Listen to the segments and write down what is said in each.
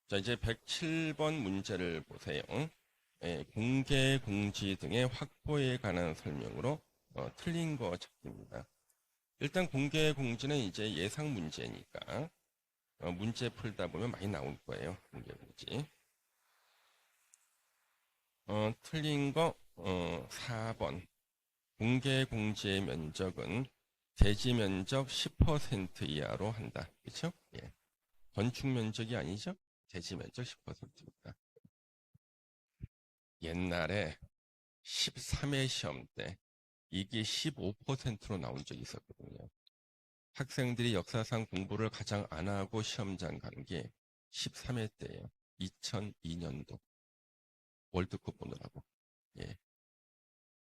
자, 이제 107번 문제를 보세요. 예, 공개 공지 등의 확보에 관한 설명으로 틀린 거 찾기입니다. 일단 공개 공지는 이제 예상 문제니까 문제 풀다 보면 많이 나올 거예요. 공개 공지. 틀린 거 4번. 공개 공지의 면적은 대지 면적 10% 이하로 한다. 그렇죠? 예. 건축 면적이 아니죠? 대지 면적 10%입니다. 옛날에 13회 시험 때 이게 15%로 나온 적이 있었거든요. 학생들이 역사상 공부를 가장 안 하고 시험장 간 게 13회 때예요. 2002년도 월드컵 보느라고. 예.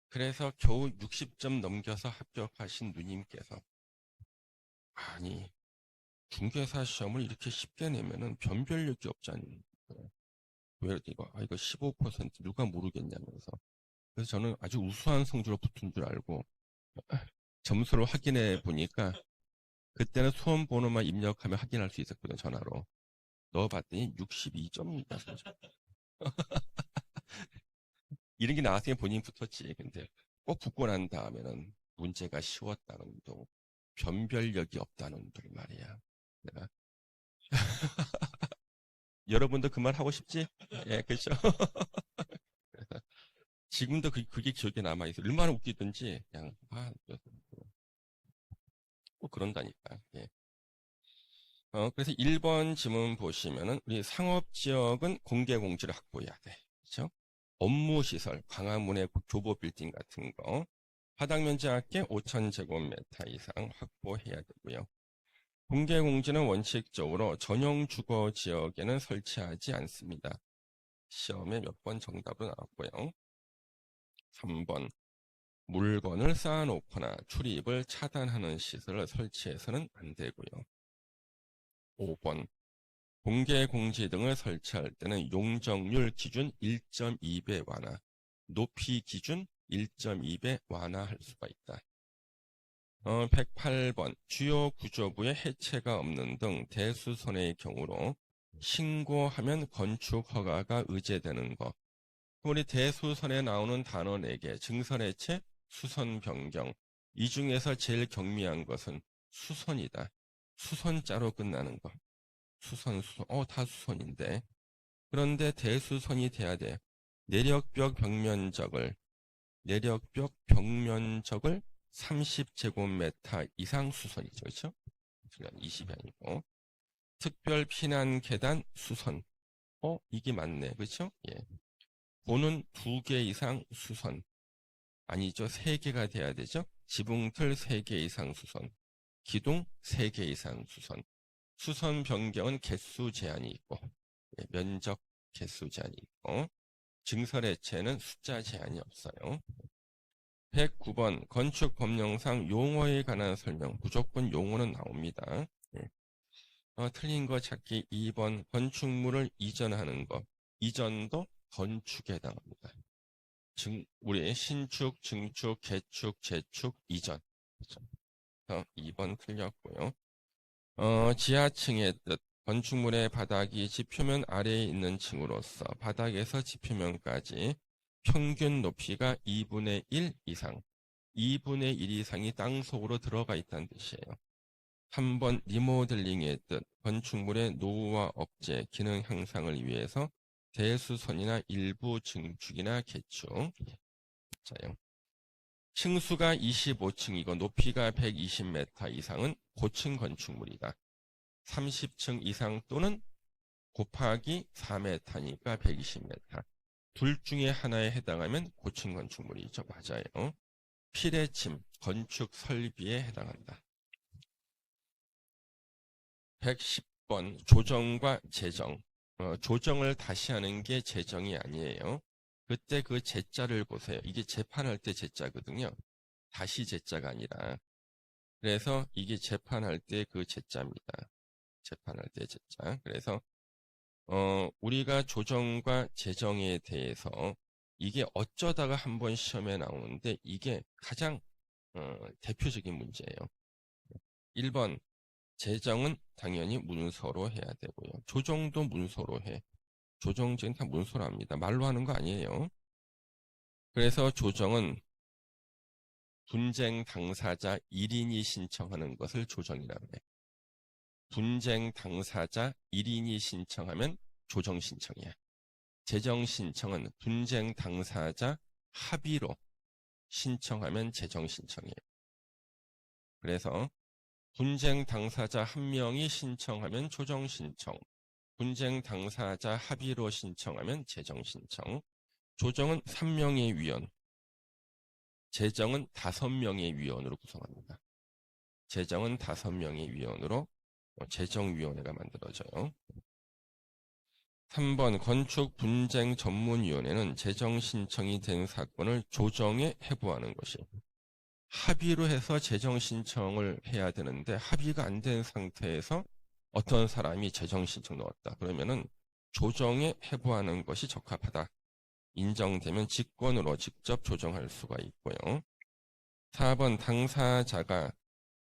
그래서 겨우 60점 넘겨서 합격하신 누님께서 아니 중개사 시험을 이렇게 쉽게 내면은 변별력이 없잖니. 왜 이거 15% 누가 모르겠냐면서. 그래서 저는 아주 우수한 성적으로 붙은 줄 알고 점수를 확인해 보니까 그때는 수험 번호만 입력하면 확인할 수 있었거든요. 전화로. 넣어봤더니 62점입니다. 이런 게 나왔으면 본인이 붙었지. 근데 꼭 붙고 난 다음에는 문제가 쉬웠다는 둥, 변별력이 없다는 둥 말이야. 내가 여러분도 그 말 하고 싶지? 예, 그렇죠. 지금도 그게 기억에 남아 있어. 얼마나 웃기든지 그냥 꼭 그런다니까. 예. 그래서 1번 지문 보시면은 우리 상업지역은 공개공지를 확보해야 돼. 그렇죠? 업무시설, 광화문의 교보 빌딩 같은 거, 바닥면적 합계 5,000제곱미터 이상 확보해야 되고요. 공개공지는 원칙적으로 전용 주거 지역에는 설치하지 않습니다. 시험에 몇 번 정답으로 나왔고요. 3번, 물건을 쌓아놓거나 출입을 차단하는 시설을 설치해서는 안 되고요. 5번, 공개 공지 등을 설치할 때는 용적률 기준 1.2배 완화, 높이 기준 1.2배 완화할 수가 있다. 108번 주요 구조부에 해체가 없는 등 대수선의 경우로 신고하면 건축 허가가 의제되는 것. 우리 대수선에 나오는 단어 4개, 증선해체, 수선 변경. 이 중에서 제일 경미한 것은 수선이다. 수선자로 끝나는 것. 수선. 다 수선인데. 그런데 대수선이 돼야 돼. 내력벽 벽면적을 30제곱미터 이상 수선이죠. 그렇죠? 20이 아니고. 특별 피난 계단 수선. 이게 맞네. 그렇죠? 예. 고는 2개 이상 수선. 아니죠. 3개가 돼야 되죠. 지붕틀 3개 이상 수선. 기둥 3개 이상 수선. 수선 변경은 개수 제한이 있고, 예, 면적 개수 제한이 있고, 증설해체는 숫자 제한이 없어요. 109번 건축법령상 용어에 관한 설명, 무조건 용어는 나옵니다. 예. 틀린 거 찾기 2번 건축물을 이전하는 것, 이전도 건축에 해당합니다. 우리 신축, 증축, 개축, 재축, 이전. 그렇죠? 2번 틀렸고요. 지하층의 뜻. 건축물의 바닥이 지표면 아래에 있는 층으로서 바닥에서 지표면까지 평균 높이가 2분의 1 이상, 2분의 1 이상이 땅속으로 들어가 있다는 뜻이에요. 3번 리모델링의 뜻. 건축물의 노후와 억제, 기능 향상을 위해서 대수선이나 일부 증축이나 개축. 자요. 층수가 25층이고 높이가 120m 이상은 고층 건축물이다. 30층 이상 또는 곱하기 4m니까 120m. 둘 중에 하나에 해당하면 고층 건축물이죠. 맞아요. 피레침, 건축 설비에 해당한다. 110번 조정과 재정. 조정을 다시 하는 게 재정이 아니에요. 그때 그 재자를 보세요. 이게 재판할 때 재자거든요. 다시 재자가 아니라. 그래서 이게 재판할 때 그 재자입니다. 재판할 때 재자. 그래서 우리가 조정과 재정에 대해서 이게 어쩌다가 한번 시험에 나오는데 이게 가장 대표적인 문제예요. 1번 제정은 당연히 문서로 해야 되고요. 조정도 문서로 해. 조정제는 다 문서로 합니다. 말로 하는 거 아니에요. 그래서 조정은 분쟁 당사자 1인이 신청하는 것을 조정이라고 해. 분쟁 당사자 1인이 신청하면 조정 신청이야. 제정 신청은 분쟁 당사자 합의로 신청하면 제정 신청이에요. 그래서 분쟁 당사자 한 명이 신청하면 조정 신청, 분쟁 당사자 합의로 신청하면 제정 신청, 조정은 3명의 위원, 제정은 5명의 위원으로 구성합니다. 제정은 5명의 위원으로 제정위원회가 만들어져요. 3번 건축분쟁전문위원회는 제정 신청이 된 사건을 조정에 회부하는 것이 합의로 해서 제정 신청을 해야 되는데 합의가 안 된 상태에서 어떤 사람이 제정 신청 넣었다. 그러면은 조정에 회부하는 것이 적합하다. 인정되면 직권으로 직접 조정할 수가 있고요. 4번 당사자가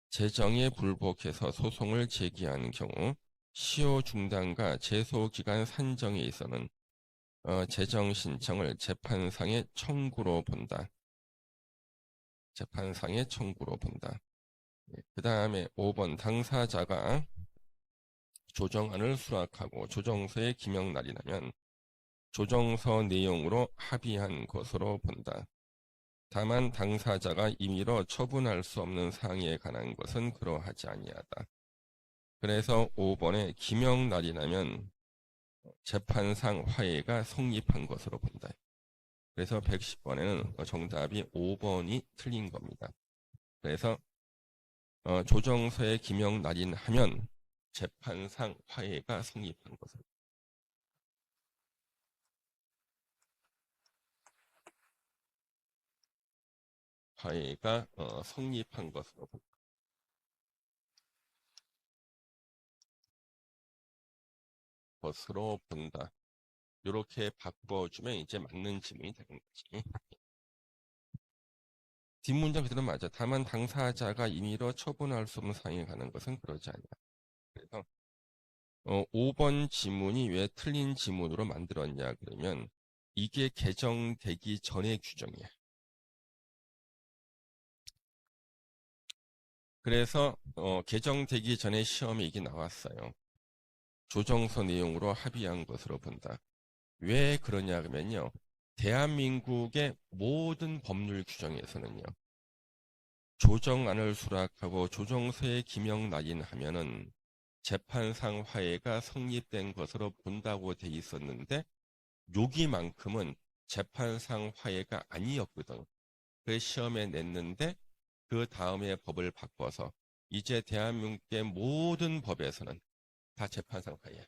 제정에 불복해서 소송을 제기하는 경우 시효 중단과 제소 기간 산정에 있어서는 제정 신청을 재판상의 청구로 본다. 재판상의 청구로 본다. 그 다음에 5번 당사자가 조정안을 수락하고 조정서에 기명날이 나면 조정서 내용으로 합의한 것으로 본다. 다만 당사자가 임의로 처분할 수 없는 사항에 관한 것은 그러하지 아니하다. 그래서 5번에 기명날이 나면 재판상 화해가 성립한 것으로 본다. 그래서 110번에는 정답이 5번이 틀린 겁니다. 그래서 조정서에 기명날인 하면 재판상 화해가 성립한 것으로. 화해가 성립한 것으로 본다. 것으로 본다. 이렇게 바꿔주면 이제 맞는 지문이 되는 거지. 뒷문장 그대로 맞아. 다만 당사자가 임의로 처분할 수 없는 사항에 관한 것은 그러지 않냐. 그래서 5번 지문이 왜 틀린 지문으로 만들었냐 그러면 이게 개정되기 전의 규정이야. 그래서 개정되기 전에 시험에 이게 나왔어요. 조정서 내용으로 합의한 것으로 본다. 왜 그러냐 그러면요. 대한민국의 모든 법률 규정에서는요. 조정안을 수락하고 조정서에 기명 낙인하면은 재판상 화해가 성립된 것으로 본다고 돼 있었는데 여기만큼은 재판상 화해가 아니었거든. 그 시험에 냈는데 그 다음에 법을 바꿔서 이제 대한민국의 모든 법에서는 다 재판상 화해야.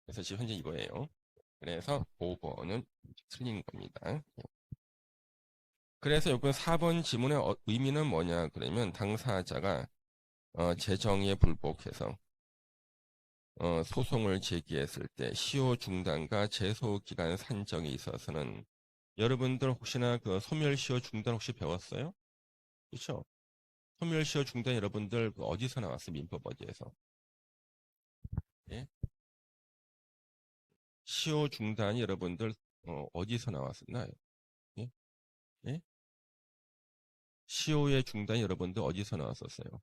그래서 지금 현재 이거예요. 그래서 5번은 틀린 겁니다. 그래서 이번 4번 지문의 의미는 뭐냐 그러면 당사자가 재정에 불복해서 소송을 제기했을 때 시효 중단과 제소 기간 산정에 있어서는 여러분들 혹시나 그 소멸시효 중단 혹시 배웠어요? 그렇죠? 소멸시효 중단 여러분들 어디서 나왔어요? 민법 어디에서? 예? 시효 중단이 여러분들 어디서 나왔었나요? 예? 예? 시효의 중단이 여러분들 어디서 나왔었어요?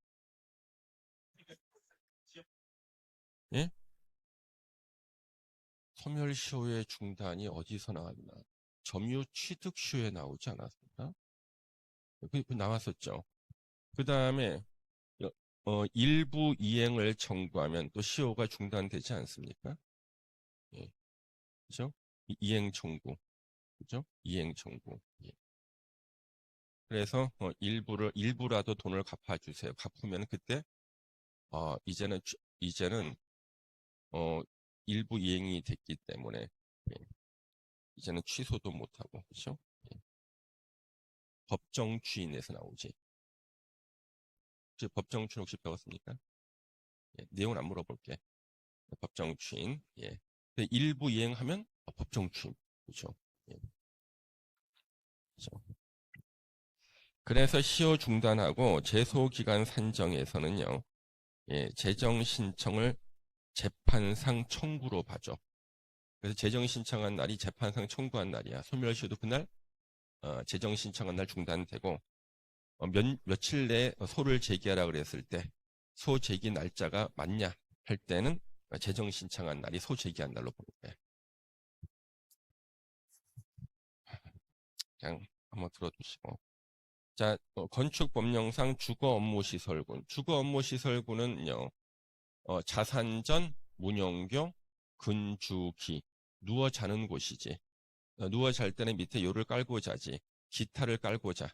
예? 소멸시효의 중단이 어디서 나왔나? 점유취득시효에 나오지 않았습니까? 그 나왔었죠. 그 다음에 일부 이행을 청구하면 또 시효가 중단되지 않습니까? 예. 그죠? 이행 청구. 그죠? 이행 청구. 예. 그래서 일부라도 돈을 갚아주세요. 갚으면 그때 이제는 어, 일부 이행이 됐기 때문에 예. 이제는 취소도 못하고 그죠? 예. 법정 추인에서 나오지. 혹시 법정 추인 혹시 배웠습니까? 예. 내용은 안 물어볼게. 법정 추인. 예. 일부 이행하면 법정 추인. 그죠? 예. 그죠? 그래서 시효 중단하고 제소 기간 산정에서는요. 예, 재정 신청을 재판상 청구로 봐줘. 그래서 재정 신청한 날이 재판상 청구한 날이야. 소멸시효도 그날 재정 신청한 날 중단되고 며칠 내에 소를 제기하라 그랬을 때 소 제기 날짜가 맞냐 할 때는 재정 신청한 날이 소 제기한 날로 보는 거야. 그냥 한번 들어주시고. 자, 건축법령상 주거업무시설군. 주거업무시설군은요, 자산전, 문영교, 근주기, 누워 자는 곳이지. 누워 잘 때는 밑에 요를 깔고 자지. 기타를 깔고 자.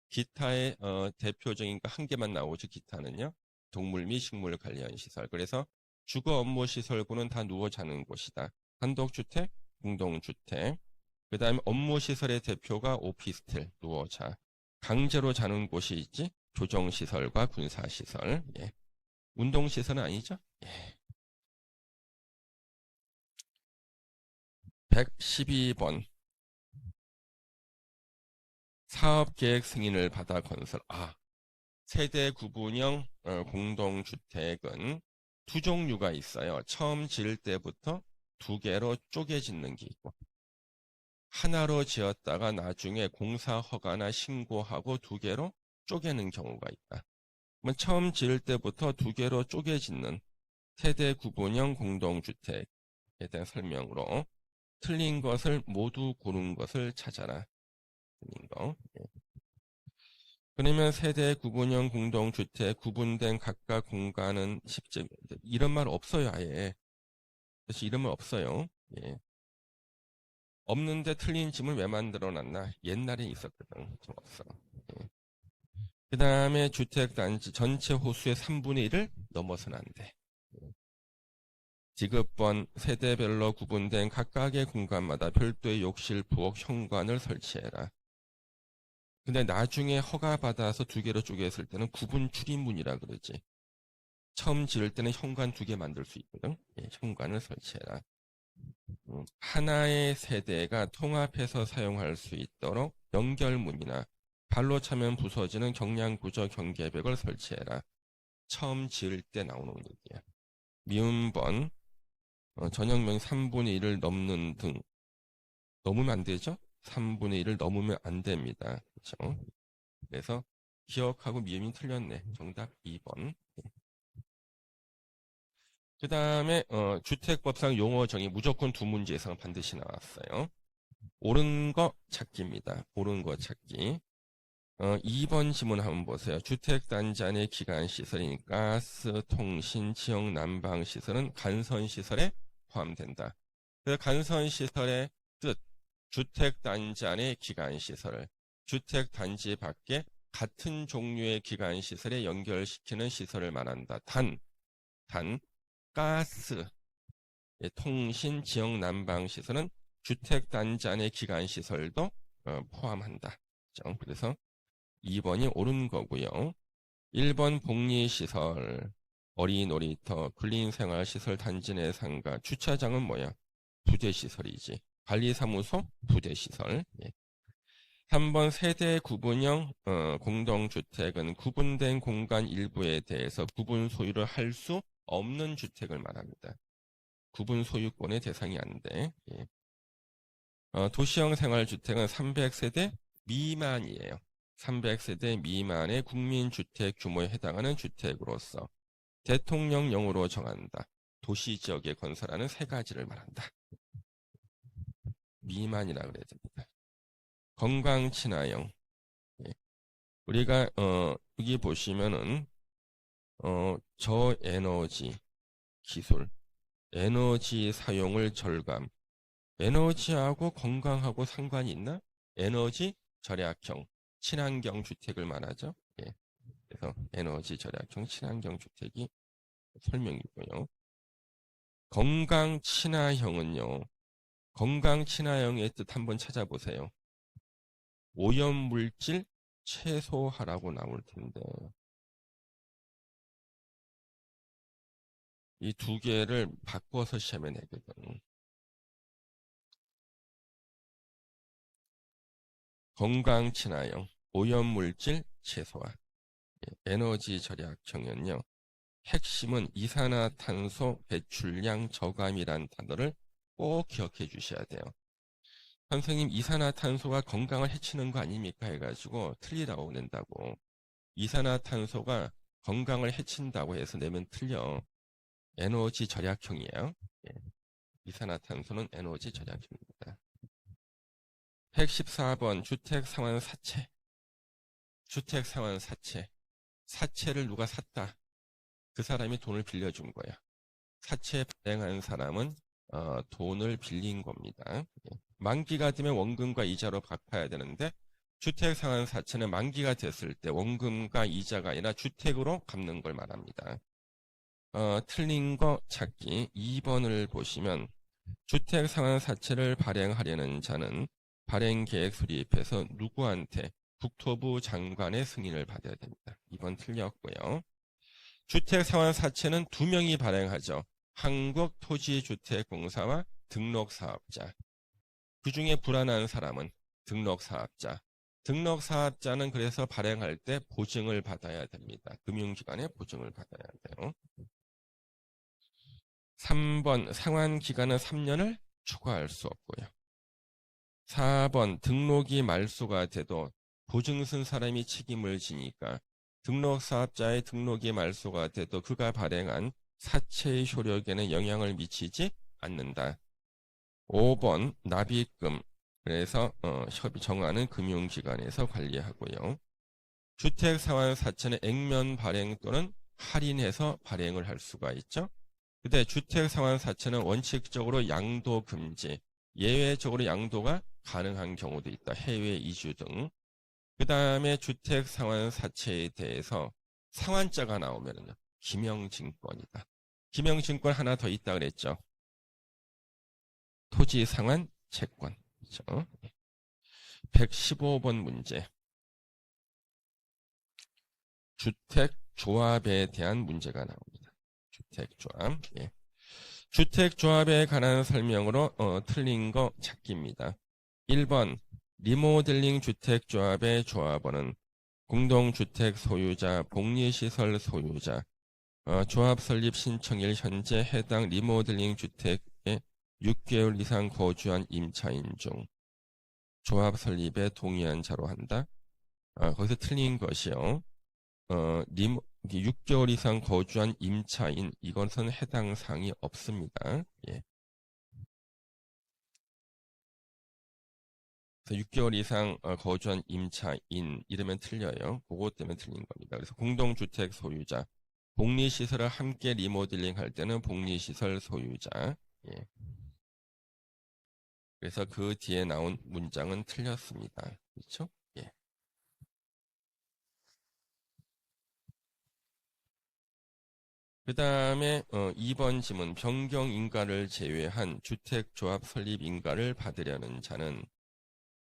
기타의 대표적인 거 한 개만 나오죠. 기타는요. 동물 및 식물 관련 시설. 그래서 주거업무시설군은 다 누워 자는 곳이다. 단독주택, 공동주택. 그 다음에 업무시설의 대표가 오피스텔, 누워 자. 강제로 자는 곳이 있지. 교정시설과 군사시설. 예. 운동시설은 아니죠. 예. 112번. 사업계획 승인을 받아 건설. 세대 구분형 공동주택은 두 종류가 있어요. 처음 지을 때부터 두 개로 쪼개 짓는 게 있고, 하나로 지었다가 나중에 공사 허가나 신고하고 두 개로 쪼개는 경우가 있다. 그러면 처음 지을 때부터 두 개로 쪼개 짓는 세대 구분형 공동주택에 대한 설명으로 틀린 것을 모두 고른 것을 찾아라. 틀린 거. 예. 그러면 세대 구분형 공동주택 구분된 각각 공간은 10점. 이런 말 없어요, 아예. 그래서 이런 말 없어요. 예. 없는데 틀린 짐을 왜 만들어놨나? 옛날에 있었거든. 좀 없어. 예. 그 다음에 주택단지 전체 호수의 3분의 1을 넘어서는 안 돼. 예. 지급번 세대별로 구분된 각각의 공간마다 별도의 욕실, 부엌, 현관을 설치해라. 근데 나중에 허가받아서 두 개로 쪼개었을 때는 구분 출입문이라 그러지. 처음 지을 때는 현관 두 개 만들 수 있거든. 예, 현관을 설치해라. 하나의 세대가 통합해서 사용할 수 있도록 연결문이나 발로 차면 부서지는 경량구조 경계벽을 설치해라. 처음 지을 때 나오는 얘기야. 미음번 전형명 3분의 1을 넘는 등. 넘으면 안 되죠? 3분의 1을 넘으면 안 됩니다. 그렇죠? 그래서 기억하고 미음이 틀렸네. 정답 2번. 그 다음에 주택법상 용어 정의 무조건 두 문제 이상 반드시 나왔어요. 옳은 거 찾기입니다. 옳은 거 찾기. 2번 지문 한번 보세요. 주택단지 안의 기간시설인 가스, 통신, 지역 난방시설은 간선시설에 포함된다. 그래서 간선시설의 뜻, 주택단지 안의 기간시설, 주택단지 밖에 같은 종류의 기간시설에 연결시키는 시설을 말한다. 단, 가스, 통신, 지역 난방시설은 주택단지 안의 기간시설도 포함한다. 그래서 2번이 옳은 거고요. 1번 복리시설, 어린이 놀이터, 근린생활시설 단지 내 상가, 주차장은 뭐야? 부대시설이지. 관리사무소, 부대시설. 예. 3번 세대 구분형 공동주택은 구분된 공간 일부에 대해서 구분 소유를 할 수 없는 주택을 말합니다. 구분 소유권의 대상이 안 돼. 예. 도시형 생활주택은 300세대 미만이에요. 300세대 미만의 국민주택 규모에 해당하는 주택으로서 대통령령으로 정한다. 도시지역에 건설하는 세 가지를 말한다. 미만이라 그래야 됩니다. 건강친화형. 예. 우리가 여기 보시면은 저에너지 기술, 에너지 사용을 절감. 에너지하고 건강하고 상관이 있나? 에너지 절약형, 친환경 주택을 말하죠. 예. 그래서 에너지 절약형, 친환경 주택이 설명이고요. 건강 친화형은요. 건강 친화형의 뜻 한번 찾아보세요. 오염물질 최소화라고 나올 텐데 이 두 개를 바꿔서 시험에 내거든. 건강 친화형, 오염물질 최소화, 에너지 절약형은요. 핵심은 이산화탄소 배출량 저감이란 단어를 꼭 기억해 주셔야 돼요. 선생님, 이산화탄소가 건강을 해치는 거 아닙니까? 해가지고 틀리라고 낸다고. 이산화탄소가 건강을 해친다고 해서 내면 틀려. 에너지 절약형이에요. 예. 이산화탄소는 에너지 절약형입니다. 114번 주택상환 사채. 주택상환 사채. 사채를 누가 샀다. 그 사람이 돈을 빌려준 거야. 사채 발행한 사람은 돈을 빌린 겁니다. 예. 만기가 되면 원금과 이자로 갚아야 되는데 주택상환 사채는 만기가 됐을 때 원금과 이자가 아니라 주택으로 갚는 걸 말합니다. 틀린 거 찾기 2번을 보시면 주택상환 사채를 발행하려는 자는 발행계획 수립해서 누구한테 국토부 장관의 승인을 받아야 됩니다. 2번 틀렸고요. 주택상환 사채는 2명이 발행하죠. 한국토지주택공사와 등록사업자. 그 중에 불안한 사람은 등록사업자. 등록사업자는 그래서 발행할 때 보증을 받아야 됩니다. 금융기관에 보증을 받아야 돼요. 3번 상환기간은 3년을 초과할 수 없고요. 4번 등록이 말소가 돼도 보증 쓴 사람이 책임을 지니까 등록사업자의 등록이 말소가 돼도 그가 발행한 사채의 효력에는 영향을 미치지 않는다. 5번 납입금. 그래서 협의 정하는 금융기관에서 관리하고요. 주택상환 사채는 액면 발행 또는 할인해서 발행을 할 수가 있죠. 근데 주택상환 사채는 원칙적으로 양도 금지, 예외적으로 양도가 가능한 경우도 있다. 해외 이주 등. 그 다음에 주택상환 사채에 대해서 상환자가 나오면은요, 김영증권이다. 김영증권 하나 더 있다 그랬죠. 토지상환 채권. 그렇죠? 115번 문제. 주택조합에 대한 문제가 나옵니다. 주택조합. 예. 주택조합에 관한 설명으로 틀린 거 찾기입니다. 1번 리모델링 주택조합의 조합원은 공동주택 소유자, 복리시설 소유자, 조합 설립 신청일 현재 해당 리모델링 주택에 6개월 이상 거주한 임차인 중 조합 설립에 동의한 자로 한다. 거기서 틀린 것이요. 6개월 이상 거주한 임차인, 이것은 해당 사항이 없습니다. 예. 그래서 6개월 이상 거주한 임차인, 이러면 틀려요. 그것 때문에 틀린 겁니다. 그래서 공동주택 소유자, 복리시설을 함께 리모델링 할 때는 복리시설 소유자. 예. 그래서 그 뒤에 나온 문장은 틀렸습니다. 그렇죠? 예. 그 다음에 2번 지문, 변경인가를 제외한 주택조합 설립 인가를 받으려는 자는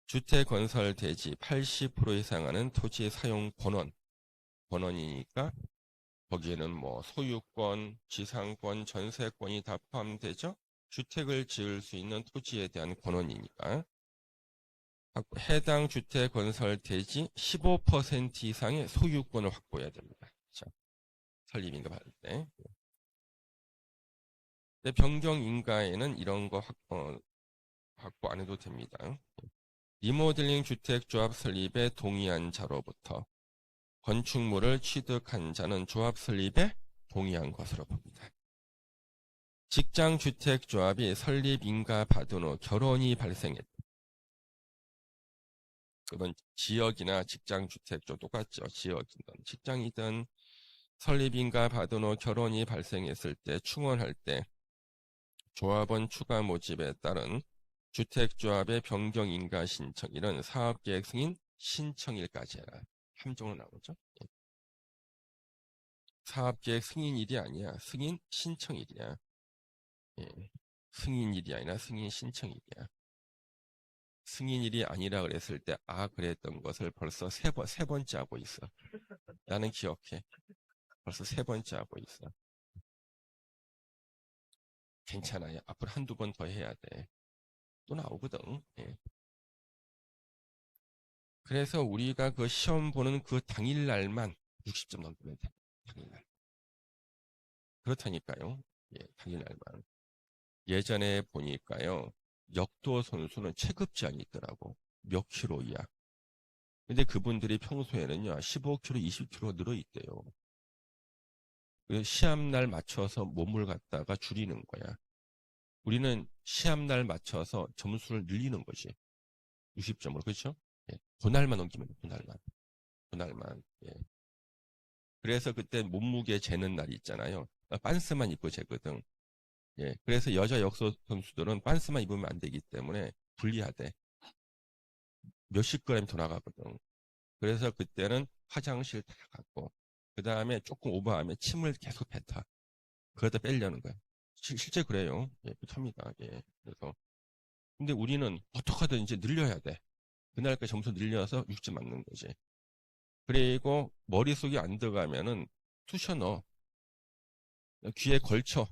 주택건설 대지 80% 이상 하는 토지 사용 권원이니까 거기에는 뭐 소유권, 지상권, 전세권이 다 포함되죠. 주택을 지을 수 있는 토지에 대한 권원이니까 해당 주택 건설 대지 15% 이상의 소유권을 확보해야 됩니다. 자, 설립인가 받을 때. 근데 변경인가에는 이런 거 확보 안 해도 됩니다. 리모델링 주택조합 설립에 동의한 자로부터 건축물을 취득한 자는 조합 설립에 동의한 것으로 봅니다. 직장주택조합이 설립인가 받은 후 결혼이 발생했다. 그건 지역이나 직장주택조 똑같죠. 지역이든 직장이든 설립인가 받은 후 결혼이 발생했을 때 충원할 때 조합원 추가 모집에 따른 주택조합의 변경인가 신청일은 사업계획 승인 신청일까지 해라. 함정으로 나오죠. 예. 사업계획 승인일이 아니야. 승인 신청일이야. 예. 승인일이 아니라 승인 신청일이야. 승인일이 아니라 그랬을 때 그랬던 것을 벌써 세 번째 하고 있어. 나는 기억해. 벌써 3번째 하고 있어. 괜찮아요. 앞으로 한두 번 더 해야 돼. 또 나오거든. 예. 그래서 우리가 그 시험 보는 그 당일날만 60점 넘기면 돼. 당일날. 그렇다니까요. 예, 당일날만. 예전에 보니까요. 역도 선수는 체급 제한이 있더라고. 몇 킬로 이야. 근데 그분들이 평소에는요. 15킬로, 20킬로 늘어 있대요. 그 시합날 맞춰서 몸을 갖다가 줄이는 거야. 우리는 시합날 맞춰서 점수를 늘리는 거지. 60점으로. 그렇죠? 예. 그날만 넘기면 돼. 그날만. 그날만. 예. 그래서 그때 몸무게 재는 날이 있잖아요. 빤스만 입고 재거든. 예. 그래서 여자 역도 선수들은 빤스만 입으면 안 되기 때문에 불리하대. 몇십 그램 더 나가거든. 그래서 그때는 화장실 다 갔고, 그 다음에 조금 오버하면 침을 계속 뱉어. 그러다 빼려는 거야. 실제 그래요. 예, 합니다. 예. 그래서. 근데 우리는 어떻게든 이제 늘려야 돼. 그날까지 점수 늘려서 6점 맞는 거지. 그리고 머릿속에 안 들어가면은 쑤셔 넣어. 귀에 걸쳐.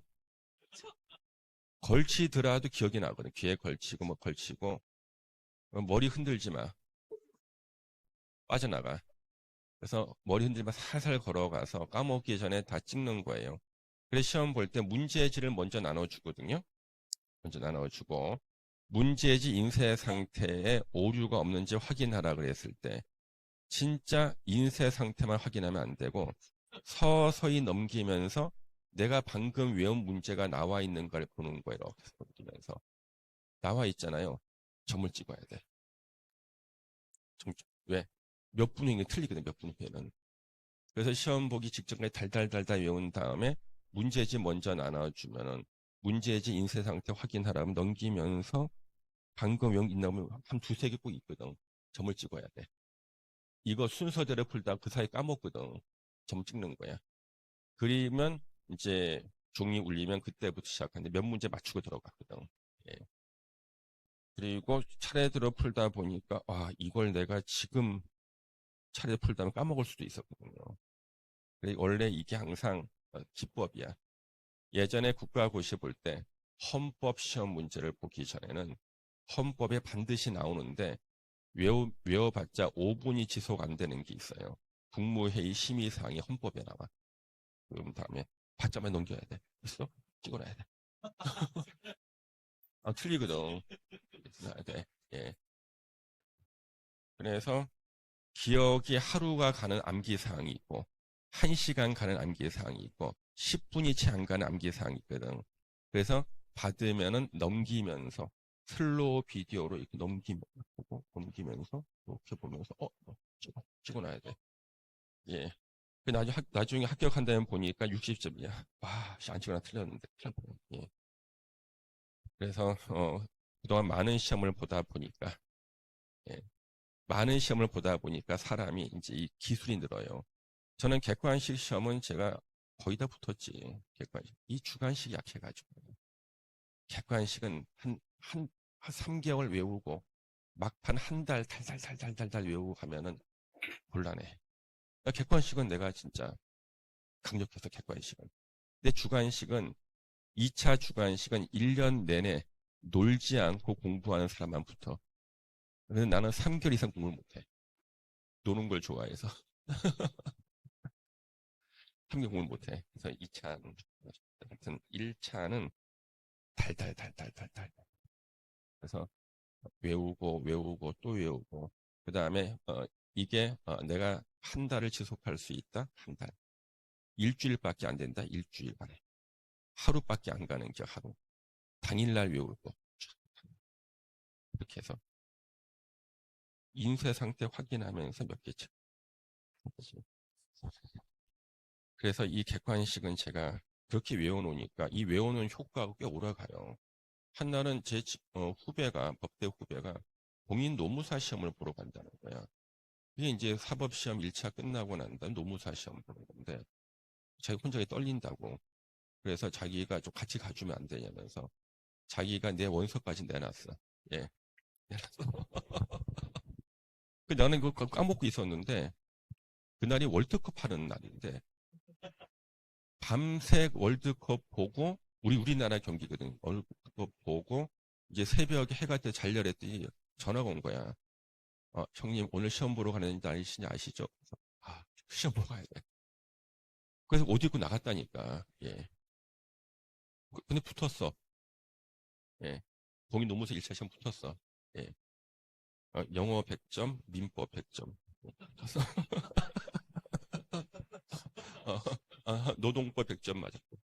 걸치더라도 기억이 나거든. 귀에 걸치고 뭐 걸치고. 머리 흔들지 마. 빠져나가. 그래서 머리 흔들면 살살 걸어가서 까먹기 전에 다 찍는 거예요. 그래서 시험 볼 때 문제지를 먼저 나눠주거든요. 먼저 나눠주고 문제지 인쇄 상태에 오류가 없는지 확인하라 그랬을 때 진짜 인쇄 상태만 확인하면 안 되고 서서히 넘기면서 내가 방금 외운 문제가 나와 있는 걸 보는 거예요. 이렇게 넘기면서 나와 있잖아요. 점을 찍어야 돼. 왜? 몇 분 후에 틀리거든. 몇 분 후에는. 그래서 시험 보기 직전까지 달달달달 외운 다음에 문제지 먼저 나눠주면은 문제지 인쇄 상태 확인하라면 넘기면서 방금 외운 게 있나면 한 두세 개 꼭 있거든. 점을 찍어야 돼. 이거 순서대로 풀다 그 사이 까먹거든. 점 찍는 거야. 그러면 이제 종이 울리면 그때부터 시작하는데 몇 문제 맞추고 들어갔거든. 예. 그리고 차례대로 풀다 보니까 이걸 내가 지금 차례 풀다면 까먹을 수도 있었거든요. 원래 이게 항상 기법이야. 예전에 국가고시 볼 때 헌법 시험 문제를 보기 전에는 헌법에 반드시 나오는데 외워봤자 5분이 지속 안 되는 게 있어요. 국무회의 심의사항이 헌법에 나와. 그럼 다음에 받자마자 넘겨야 돼. 있어? 찍어놔야 돼. 틀리거든. 놔야 돼. 예. 그래서 기억이 하루가 가는 암기사항이 있고 1시간 가는 암기사항이 있고 10분이 채 안 가는 암기사항이 있거든. 그래서 받으면은 넘기면서 슬로우 비디오로 이렇게 넘기면서 이렇게 보면서 찍어놔야 돼. 예. 나중에 합격한다면 보니까 60점이야. 안 찍어나 틀렸는데. 예. 그래서 그동안 많은 시험을 보다 보니까 예. 많은 시험을 보다 보니까 사람이 이제 이 기술이 늘어요. 저는 객관식 시험은 제가 거의 다 붙었지. 객관식. 이 주관식이 약해가지고. 객관식은 한 3개월 외우고 막판 한 달 달달달달달 외우고 가면은 곤란해. 객관식은 내가 진짜 강력해서 객관식은. 근데 주관식은 2차 주관식은 1년 내내 놀지 않고 공부하는 사람만 붙어. 근데 나는 3개월 이상 공부를 못해. 노는 걸 좋아해서. 3개월 공부를 못해. 그래서 2차는, 하여튼 1차는 달달달달달달. 그래서 외우고 또 외우고. 그 다음에, 이게 내가 한 달을 지속할 수 있다? 한 달. 일주일밖에 안 된다? 일주일 만에. 하루밖에 안 가는 게 하루. 당일날 외울 거. 이렇게 해서 인쇄 상태 확인하면서 몇 개 책. 그래서 이 객관식은 제가 그렇게 외워놓으니까 이 외우는 효과가 꽤 오래가요. 한날은 제 후배가, 법대 후배가 공인 노무사 시험을 보러 간다는 거야. 이게 이제 사법시험 1차 끝나고 난 다음 노무사 시험 보는 건데 자기 혼자 떨린다고. 그래서 자기가 좀 같이 가주면 안 되냐면서 자기가 내 원서까지 내놨어. 예. 내놨어. 나는 그거 까먹고 있었는데 그날이 월드컵 하는 날인데 밤새 월드컵 보고 우리나라 경기거든. 월드컵 보고 이제 새벽에 해가 때 잘려랬더니 전화가 온 거야. 형님 오늘 시험 보러 가는 날이시냐 아시죠? 그래서, 시험 보러 가야 돼. 그래서 옷 입고 나갔다니까. 예. 근데 붙었어. 예. 공인노무사 1차 시험 붙었어. 예. 영어 100점, 민법 100점. 붙었어. 노동법 100점 맞았고.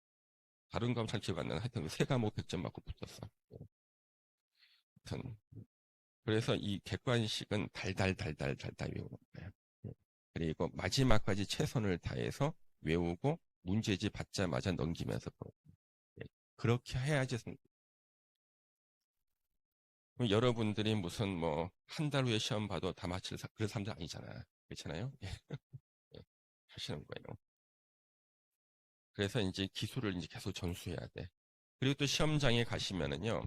다른 과목 잘 기억 안 나는 하여튼 세 과목 100점 맞고 붙었어. 예. 하여튼 그래서 이 객관식은 달달 외우는 거예요. 예. 그리고 마지막까지 최선을 다해서 외우고 문제지 받자마자 넘기면서 보는 거예요. 예. 그렇게 해야지 그럼 여러분들이 무슨 뭐 한 달 후에 시험 봐도 다 맞힐 그런 사람들 아니잖아. 그렇잖아요? 예. 예. 하시는 거예요. 그래서 이제 기술을 이제 계속 전수해야 돼. 그리고 또 시험장에 가시면은요.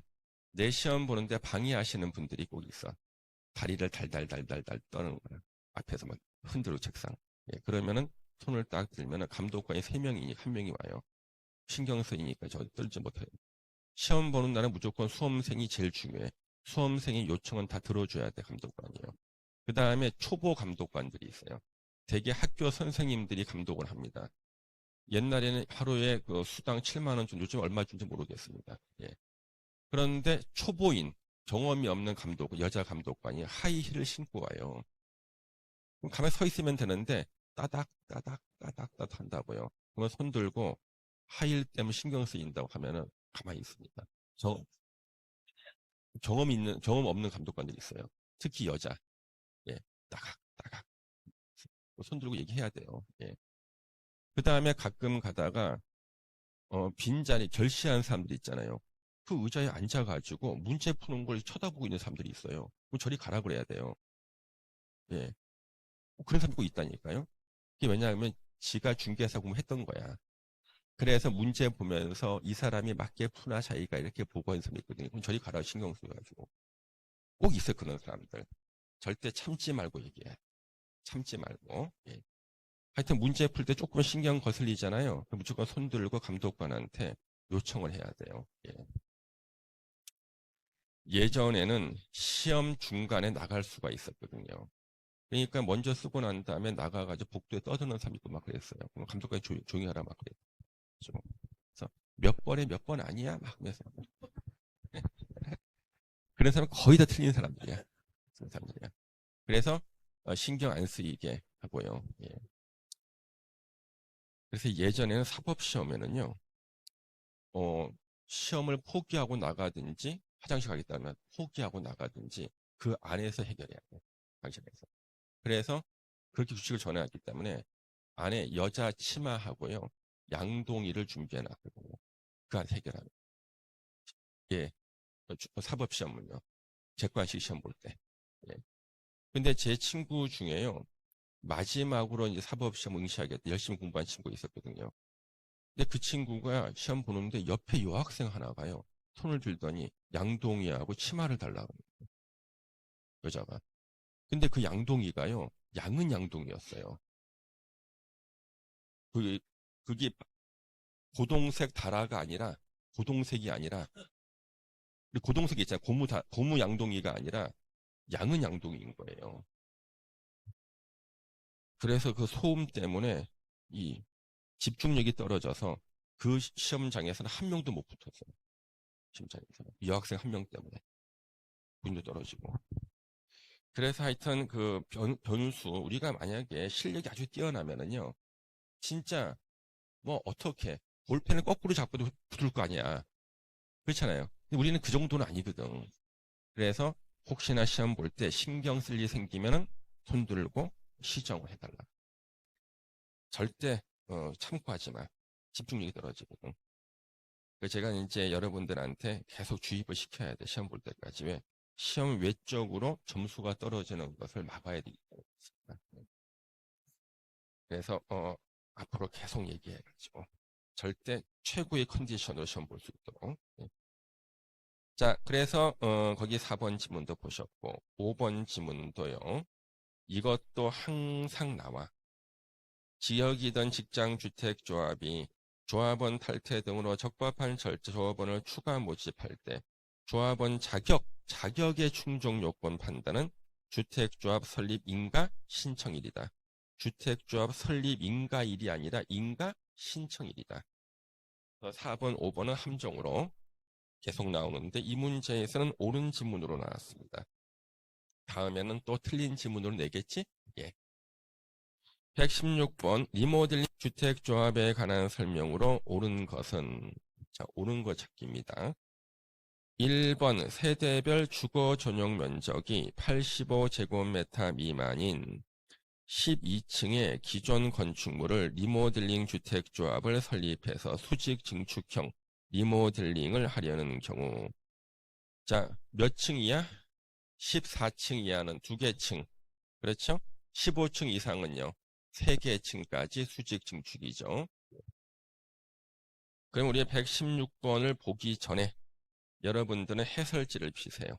내 시험 보는데 방해하시는 분들이 꼭 있어. 다리를 달달달달달 떠는 거야. 앞에서 막 흔들고 책상. 예, 그러면은 손을 딱 들면은 감독관이 3명이니 1명이 와요. 신경 쓰이니까 저 떨지 못해요. 시험 보는 날은 무조건 수험생이 제일 중요해. 수험생의 요청은 다 들어줘야 돼, 감독관이요. 그 다음에 초보 감독관들이 있어요. 대개 학교 선생님들이 감독을 합니다. 옛날에는 하루에 그 수당 7만 원 준, 요즘 얼마 준지 모르겠습니다. 예. 그런데 초보인, 경험이 없는 감독, 여자 감독관이 하이힐을 신고 와요. 그럼 가만히 서 있으면 되는데 따닥 한다고요. 그러면 손 들고 하이힐 때문에 신경 쓰인다고 하면은 가만히 있습니다. 경험 없는 감독관들이 있어요. 특히 여자. 예. 따각. 손 들고 얘기해야 돼요. 예. 그 다음에 가끔 가다가 빈자리 결시한 사람들 있잖아요. 그 의자에 앉아가지고 문제 푸는 걸 쳐다보고 있는 사람들이 있어요. 그럼 저리 가라 그래야 돼요. 예. 그런 사람도 있다니까요. 그게 왜냐하면 지가 중개사 공부했던 거야. 그래서 문제 보면서 이 사람이 맞게 푸나 자기가 이렇게 보고 하는 사람이 있거든요. 그럼 저리 가라 신경 쓰여가지고. 꼭 있어요, 그런 사람들. 절대 참지 말고 얘기해. 참지 말고. 예. 하여튼 문제 풀 때 조금 신경 거슬리잖아요. 그럼 무조건 손 들고 감독관한테 요청을 해야 돼요. 예. 예전에는 시험 중간에 나갈 수가 있었거든요. 그러니까 먼저 쓰고 난 다음에 나가가지고 복도에 떠드는 사람이 있고 막 그랬어요. 그럼 감독관이 조용히 하라 막 그랬죠. 그래서 몇 번에 몇 번 아니야? 막 하면서. 그런 사람은 거의 다 틀린 사람들이야. 그런 사람들이야. 그래서 신경 안 쓰이게 하고요. 예. 그래서 예전에는 사법시험에는요. 시험을 포기하고 나가든지 화장실 가겠다면 포기하고 나가든지 그 안에서 해결해야 돼. 화장실에서. 그래서 그렇게 규칙을 정해놨기 때문에 안에 여자 치마하고요. 양동이를 준비해 놨거든요. 그 안에서 해결하는. 예. 사법시험은요. 객관식 시험 볼 때. 예. 근데 제 친구 중에요. 마지막으로 이제 사법시험 응시하겠다 열심히 공부한 친구가 있었거든요. 근데 그 친구가 시험 보는데 옆에 여학생 하나가요. 손을 들더니 양동이하고 치마를 달라고 그래요. 여자가. 근데 그 양동이가요. 양은 양동이었어요. 그게, 그게 고동색 다라가 아니라 고동색이 아니라 고동색이 있잖아요. 고무 양동이가 아니라 양은 양동이인 거예요. 그래서 그 소음 때문에 이 집중력이 떨어져서 그 시험장에서는 한 명도 못 붙었어요. 시험장에서는. 여학생 한 명 때문에. 분도 떨어지고. 그래서 하여튼 그 변수, 우리가 만약에 실력이 아주 뛰어나면은요, 진짜 뭐 어떻게, 볼펜을 거꾸로 잡고도 붙을 거 아니야. 그렇잖아요. 근데 우리는 그 정도는 아니거든. 그래서 혹시나 시험 볼 때 신경 쓸 일이 생기면은 손 들고 시정을 해달라. 절대 참고하지 마. 집중력이 떨어지거든. 그래서 제가 이제 여러분들한테 계속 주입을 시켜야 돼. 시험 볼 때까지. 왜? 시험 외적으로 점수가 떨어지는 것을 막아야 되기 때문에. 그래서 앞으로 계속 얘기해가지고 절대 최고의 컨디션으로 시험 볼 수 있도록. 예. 자, 그래서 거기 4번 지문도 보셨고 5번 지문도요. 이것도 항상 나와. 지역이든 직장주택조합이 조합원 탈퇴 등으로 적법한 조합원을 추가 모집할 때 조합원 자격의 충족 요건 판단은 주택조합 설립 인가 신청일이다. 주택조합 설립 인가일이 아니라 인가 신청일이다. 4번, 5번은 함정으로 계속 나오는데 이 문제에서는 옳은 지문으로 나왔습니다. 다음에는 또 틀린 지문으로 내겠지? 예. 116번 리모델링 주택조합에 관한 설명으로 옳은 것은 자, 옳은 것 찾기입니다. 1번 세대별 주거 전용 면적이 85제곱미터 미만인 12층의 기존 건축물을 리모델링 주택조합을 설립해서 수직 증축형 리모델링을 하려는 경우 자, 몇 층이야? 14층 이하는 2개 층. 그렇죠? 15층 이상은요. 3개 층까지 수직 증축이죠. 그럼 우리 116번을 보기 전에 여러분들은 해설지를 피세요.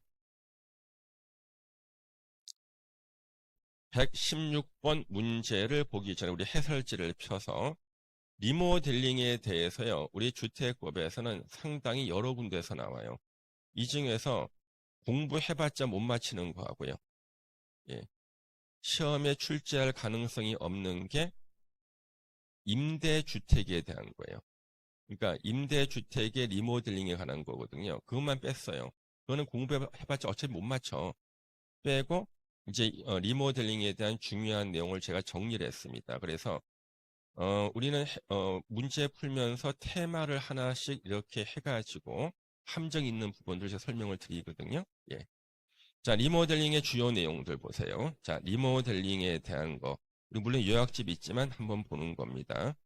116번 문제를 보기 전에 우리 해설지를 펴서 리모델링에 대해서요. 우리 주택법에서는 상당히 여러 군데에서 나와요. 이 중에서 공부해봤자 못 맞히는 거하고요. 예. 시험에 출제할 가능성이 없는 게 임대주택에 대한 거예요. 그러니까 임대주택의 리모델링에 관한 거거든요. 그것만 뺐어요. 그거는 공부해봤자 어차피 못 맞춰. 빼고 이제 리모델링에 대한 중요한 내용을 제가 정리를 했습니다. 그래서 우리는 문제 풀면서 테마를 하나씩 이렇게 해가지고 함정 있는 부분들 제가 설명을 드리거든요. 예. 자, 리모델링의 주요 내용들 보세요. 자, 리모델링에 대한 거. 물론 요약집이 있지만 한번 보는 겁니다.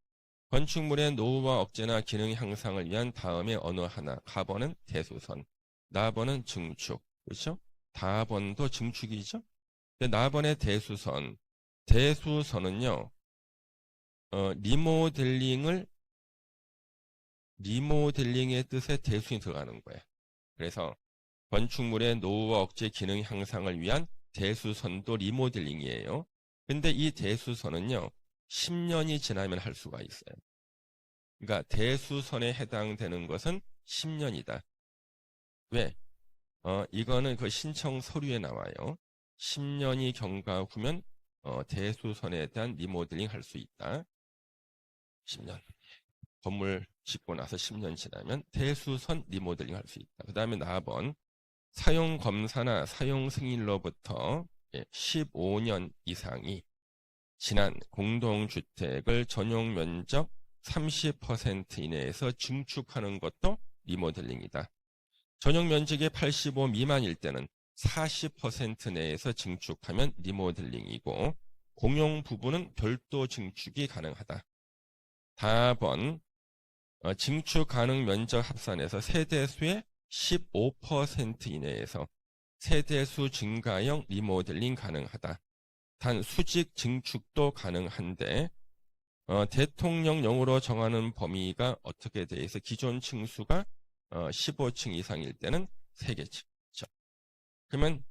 건축물의 노후와 억제나 기능 향상을 위한 다음의 어느 하나. 가번은 대수선, 나번은 증축. 그렇죠? 다번도 증축이죠? 근데 나번의 대수선. 대수선은요, 리모델링의 뜻에 대수이 들어가는 거예요. 그래서 건축물의 노후와 억제 기능 향상을 위한 대수선도 리모델링이에요. 근데 이 대수선은요, 10년이 지나면 할 수가 있어요. 그러니까 대수선에 해당되는 것은 10년이다. 왜? 이거는 그 신청 서류에 나와요. 10년이 경과 후면 대수선에 대한 리모델링 할 수 있다. 10년. 건물 짓고 나서 10년 지나면 대수선 리모델링 할 수 있다. 그 다음에 4번. 사용 검사나 사용 승인로부터 15년 이상이 지난 공동주택을 전용 면적 30% 이내에서 증축하는 것도 리모델링이다. 전용 면적이 85 미만일 때는 40% 내에서 증축하면 리모델링이고 공용 부분은 별도 증축이 가능하다. 다번 증축 가능 면적 합산에서 세대수의 15% 이내에서 세대수 증가형 리모델링 가능하다. 단 수직 증축도 가능한데 대통령령으로 정하는 범위가 어떻게 돼 있어? 기존 층수가 15층 이상일 때는 3개 층. 그러면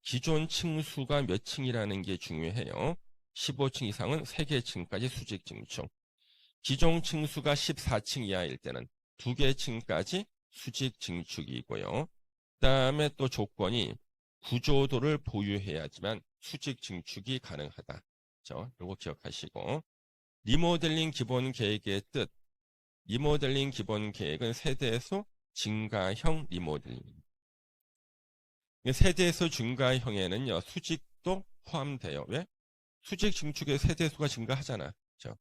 기존 층수가 몇 층이라는 게 중요해요. 15층 이상은 3개 층까지 수직 증축. 기존 층수가 14층 이하일 때는 2개 층까지 수직 증축이고요. 그 다음에 또 조건이 구조도를 보유해야지만 수직 증축이 가능하다. 이거 기억하시고 리모델링 기본 계획의 뜻. 리모델링 기본 계획은 세대수 증가형 리모델링. 세대수 증가형에는요 수직도 포함돼요. 왜? 수직 증축의 세대수가 증가하잖아. 그렇죠?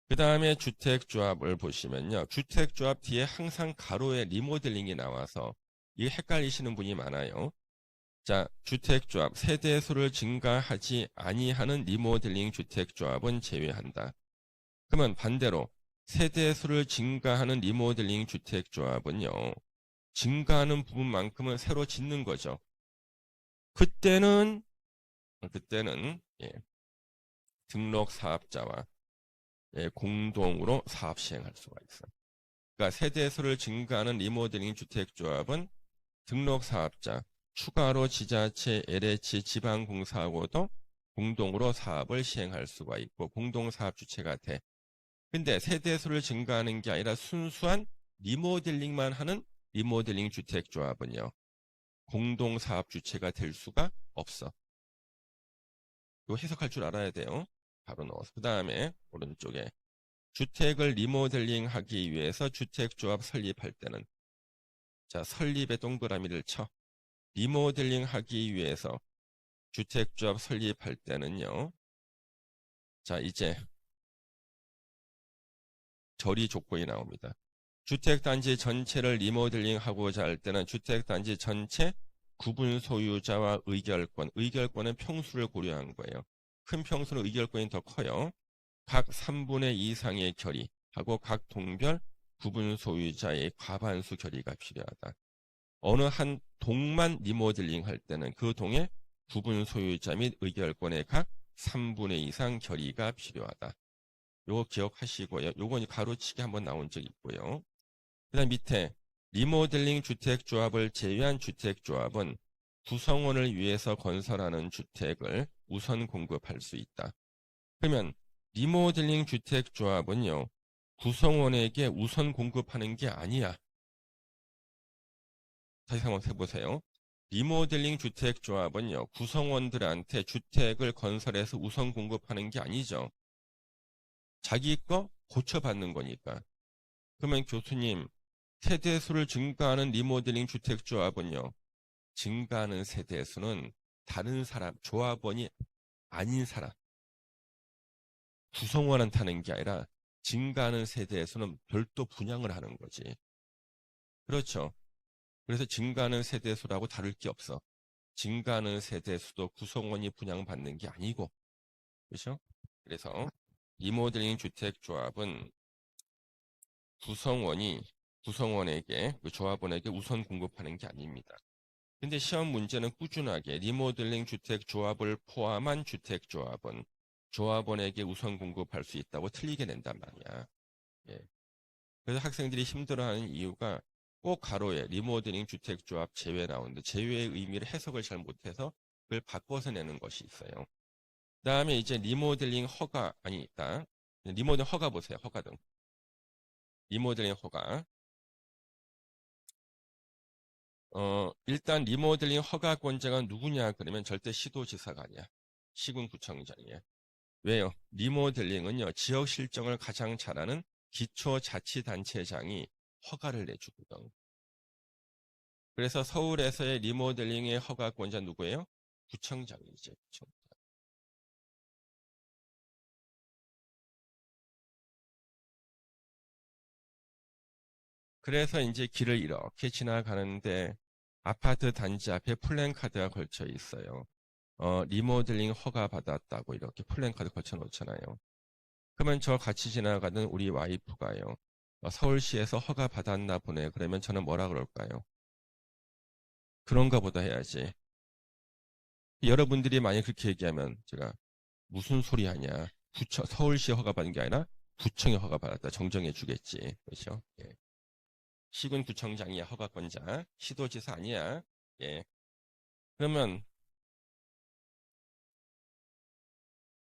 그 다음에 주택조합을 보시면요. 주택조합 뒤에 항상 가로에 리모델링이 나와서 이게 헷갈리시는 분이 많아요. 자, 주택조합 세대수를 증가하지 아니하는 리모델링 주택조합은 제외한다. 그러면 반대로 세대수를 증가하는 리모델링 주택조합은요. 증가하는 부분만큼은 새로 짓는 거죠. 그때는 예, 등록 사업자와 공동으로 사업 시행할 수가 있어요. 그러니까 세대수를 증가하는 리모델링 주택조합은 등록 사업자, 추가로 지자체, LH, 지방공사하고도 공동으로 사업을 시행할 수가 있고 공동사업 주체가 돼. 근데 세대수를 증가하는 게 아니라 순수한 리모델링만 하는 리모델링 주택조합은요. 공동사업 주체가 될 수가 없어. 이거 해석할 줄 알아야 돼요. 바로 넣어서. 그 다음에 오른쪽에 주택을 리모델링하기 위해서 주택조합 설립할 때는 자, 설립에 동그라미를 쳐. 리모델링하기 위해서 주택조합 설립할 때는요. 자, 이제 절이 조건이 나옵니다. 주택단지 전체를 리모델링하고자 할 때는 주택단지 전체 구분 소유자와 의결권은 평수를 고려한 거예요. 큰 평수는 의결권이 더 커요. 각 3분의 2 이상의 결의하고 각 동별 구분 소유자의 과반수 결의가 필요하다. 어느 한 동만 리모델링 할 때는 그 동의 구분 소유자 및 의결권의 각 3분의 2 이상 결의가 필요하다. 요거 기억하시고요. 요건 가로치기 한번 나온 적 있고요. 그 다음 밑에 리모델링 주택조합을 제외한 주택조합은 구성원을 위해서 건설하는 주택을 우선 공급할 수 있다. 그러면 리모델링 주택조합은요. 구성원에게 우선 공급하는 게 아니야. 다시 한번 해보세요. 리모델링 주택조합은요. 구성원들한테 주택을 건설해서 우선 공급하는 게 아니죠. 자기 거 고쳐받는 거니까. 그러면 교수님, 세대수를 증가하는 리모델링 주택조합은요. 증가하는 세대수는 다른 사람, 조합원이 아닌 사람, 구성원한테 하는 게 아니라 증가하는 세대수는 별도 분양을 하는 거지. 그렇죠. 그래서 증가하는 세대수라고 다를 게 없어. 증가하는 세대수도 구성원이 분양받는 게 아니고. 그렇죠? 그래서 리모델링 주택조합은 구성원에게, 그 조합원에게 우선 공급하는 게 아닙니다. 근데 시험 문제는 꾸준하게 리모델링 주택조합을 포함한 주택조합은 조합원에게 우선 공급할 수 있다고 틀리게 낸단 말이야. 예. 그래서 학생들이 힘들어하는 이유가 꼭 가로에 리모델링 주택조합 제외 나오는데 제외의 의미를 해석을 잘 못해서 그걸 바꿔서 내는 것이 있어요. 그 다음에 이제 리모델링 허가, 있다. 리모델링 허가 보세요. 허가 등. 리모델링 허가. 일단 리모델링 허가권자가 누구냐 그러면 절대 시도지사가 아니야. 시군구청장이야. 왜요? 리모델링은요. 지역 실정을 가장 잘하는 기초자치단체장이 허가를 내주거든. 그래서 서울에서의 리모델링의 허가권자 누구예요? 구청장이죠. 구청장. 그래서 이제 길을 이렇게 지나가는데 아파트 단지 앞에 플랜카드가 걸쳐 있어요. 리모델링 허가 받았다고 이렇게 플랜카드 걸쳐 놓잖아요. 그러면 저 같이 지나가던 우리 와이프가요. 서울시에서 허가 받았나 보네. 그러면 저는 뭐라 그럴까요? 그런가 보다 해야지. 여러분들이 만약 그렇게 얘기하면 제가 무슨 소리 하냐. 서울시 허가 받은 게 아니라 구청이 허가 받았다. 정정해 주겠지. 그렇죠? 예. 시군구청장이야. 허가권자. 시도지사 아니야. 예. 그러면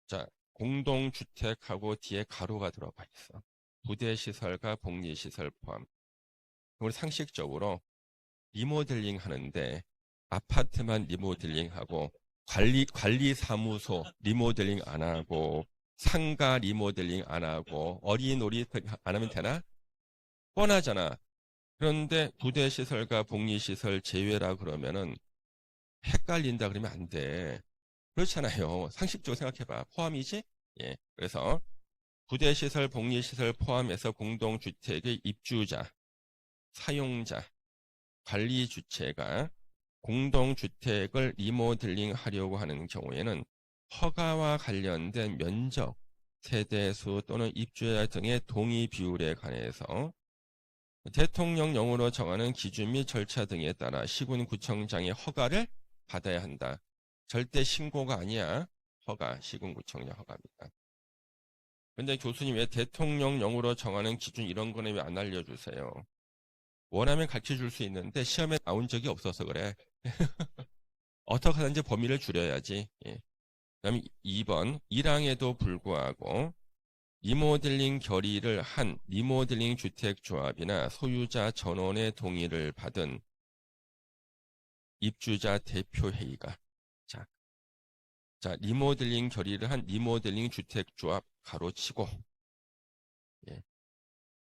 자, 공동주택하고 뒤에 가로가 들어가 있어. 부대시설과 복리시설 포함. 우리 상식적으로 리모델링 하는데 아파트만 리모델링하고 관리사무소 리모델링 안 하고 상가 리모델링 안 하고 어린이 놀이터 안 하면 되나? 뻔하잖아. 그런데 부대시설과 복리시설 제외라 그러면은 헷갈린다 그러면 안 돼. 그렇잖아요. 상식적으로 생각해봐. 포함이지? 예. 그래서 부대시설, 복리시설 포함해서 공동주택의 입주자, 사용자, 관리주체가 공동주택을 리모델링 하려고 하는 경우에는 허가와 관련된 면적, 세대수 또는 입주자 등의 동의 비율에 관해서 대통령령으로 정하는 기준 및 절차 등에 따라 시군구청장의 허가를 받아야 한다. 절대 신고가 아니야. 허가, 시군구청장 허가입니다. 근데 교수님 왜 대통령령으로 정하는 기준 이런 거는 왜 안 알려주세요? 원하면 가르쳐 줄 수 있는데 시험에 나온 적이 없어서 그래. 어떻게 하든지 범위를 줄여야지. 예. 그다음 2번 1항에도 불구하고 리모델링 결의를 한 리모델링 주택조합이나 소유자 전원의 동의를 받은 입주자 대표회의가 자 리모델링 결의를 한 리모델링 주택조합 가로치고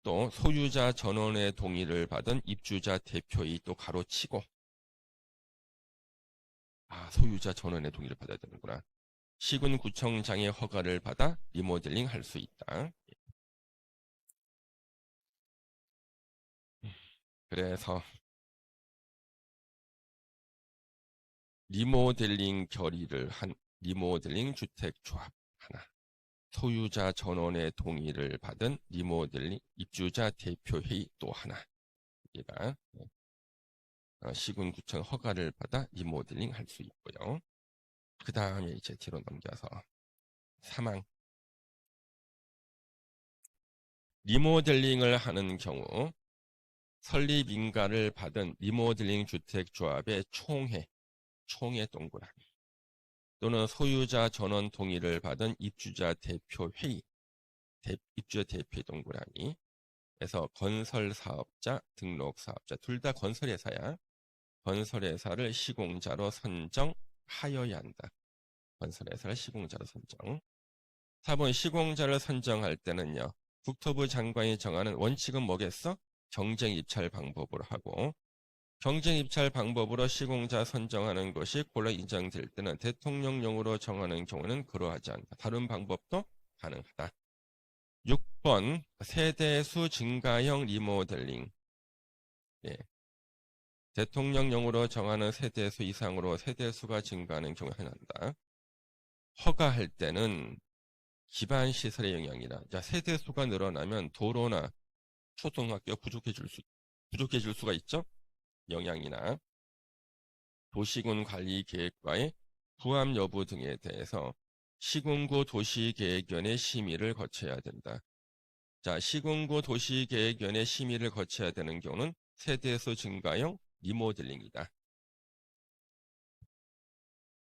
또 소유자 전원의 동의를 받은 입주자 대표의 또 가로치고, 소유자 전원의 동의를 받아야 되는구나. 시군구청장의 허가를 받아 리모델링 할 수 있다. 그래서 리모델링 결의를 한 리모델링 주택조합 하나, 소유자 전원의 동의를 받은 리모델링 입주자 대표회의 또 하나, 얘가 시군구청 허가를 받아 리모델링 할 수 있고요. 그 다음에 이제 뒤로 넘겨서 사망. 리모델링을 하는 경우 설립 인가를 받은 리모델링 주택조합의 총회 동그라미 또는 소유자 전원 동의를 받은 입주자 대표회의, 입주자 대표회 동그라미에서 건설사업자, 등록사업자 둘 다 건설회사야. 건설회사를 시공자로 선정하여야 한다. 건설회사를 시공자로 선정. 4번 시공자를 선정할 때는요. 국토부 장관이 정하는 원칙은 뭐겠어? 경쟁 입찰 방법으로 하고, 경쟁 입찰 방법으로 시공자 선정하는 것이 골라 인정될 때는 대통령령으로 정하는 경우는 그러하지 않다. 다른 방법도 가능하다. 6번 세대수 증가형 리모델링. 예. 대통령령으로 정하는 세대수 이상으로 세대수가 증가하는 경우에 해당한다. 허가할 때는 기반시설의 영향이라. 자, 세대수가 늘어나면 도로나 초등학교 부족해질 수가 있죠. 영향이나 도시군 관리 계획과의 부합 여부 등에 대해서 시군구 도시계획위원회 심의를 거쳐야 된다. 자, 시군구 도시계획위원회 심의를 거쳐야 되는 경우는 세대수 증가형 리모델링이다.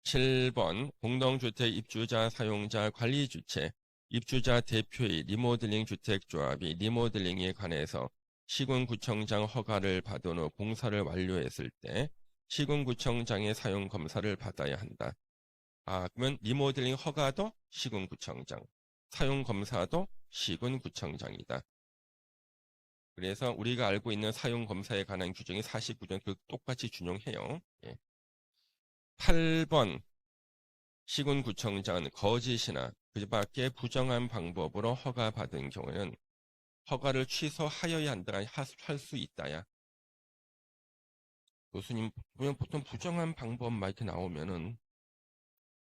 7번 공동주택 입주자 사용자 관리주체 입주자 대표의 리모델링 주택조합이 리모델링에 관해서 시군구청장 허가를 받은 후 공사를 완료했을 때 시군구청장의 사용검사를 받아야 한다. 그러면 리모델링 허가도 시군구청장, 사용검사도 시군구청장이다. 그래서 우리가 알고 있는 사용검사에 관한 규정이 49조 똑같이 준용해요. 예. 8번 시군구청장은 거짓이나 그 밖에 부정한 방법으로 허가받은 경우에는 허가를 취소하여야 한다. 할 수 있다야. 교수님 보통 부정한 방법만 이렇게 나오면은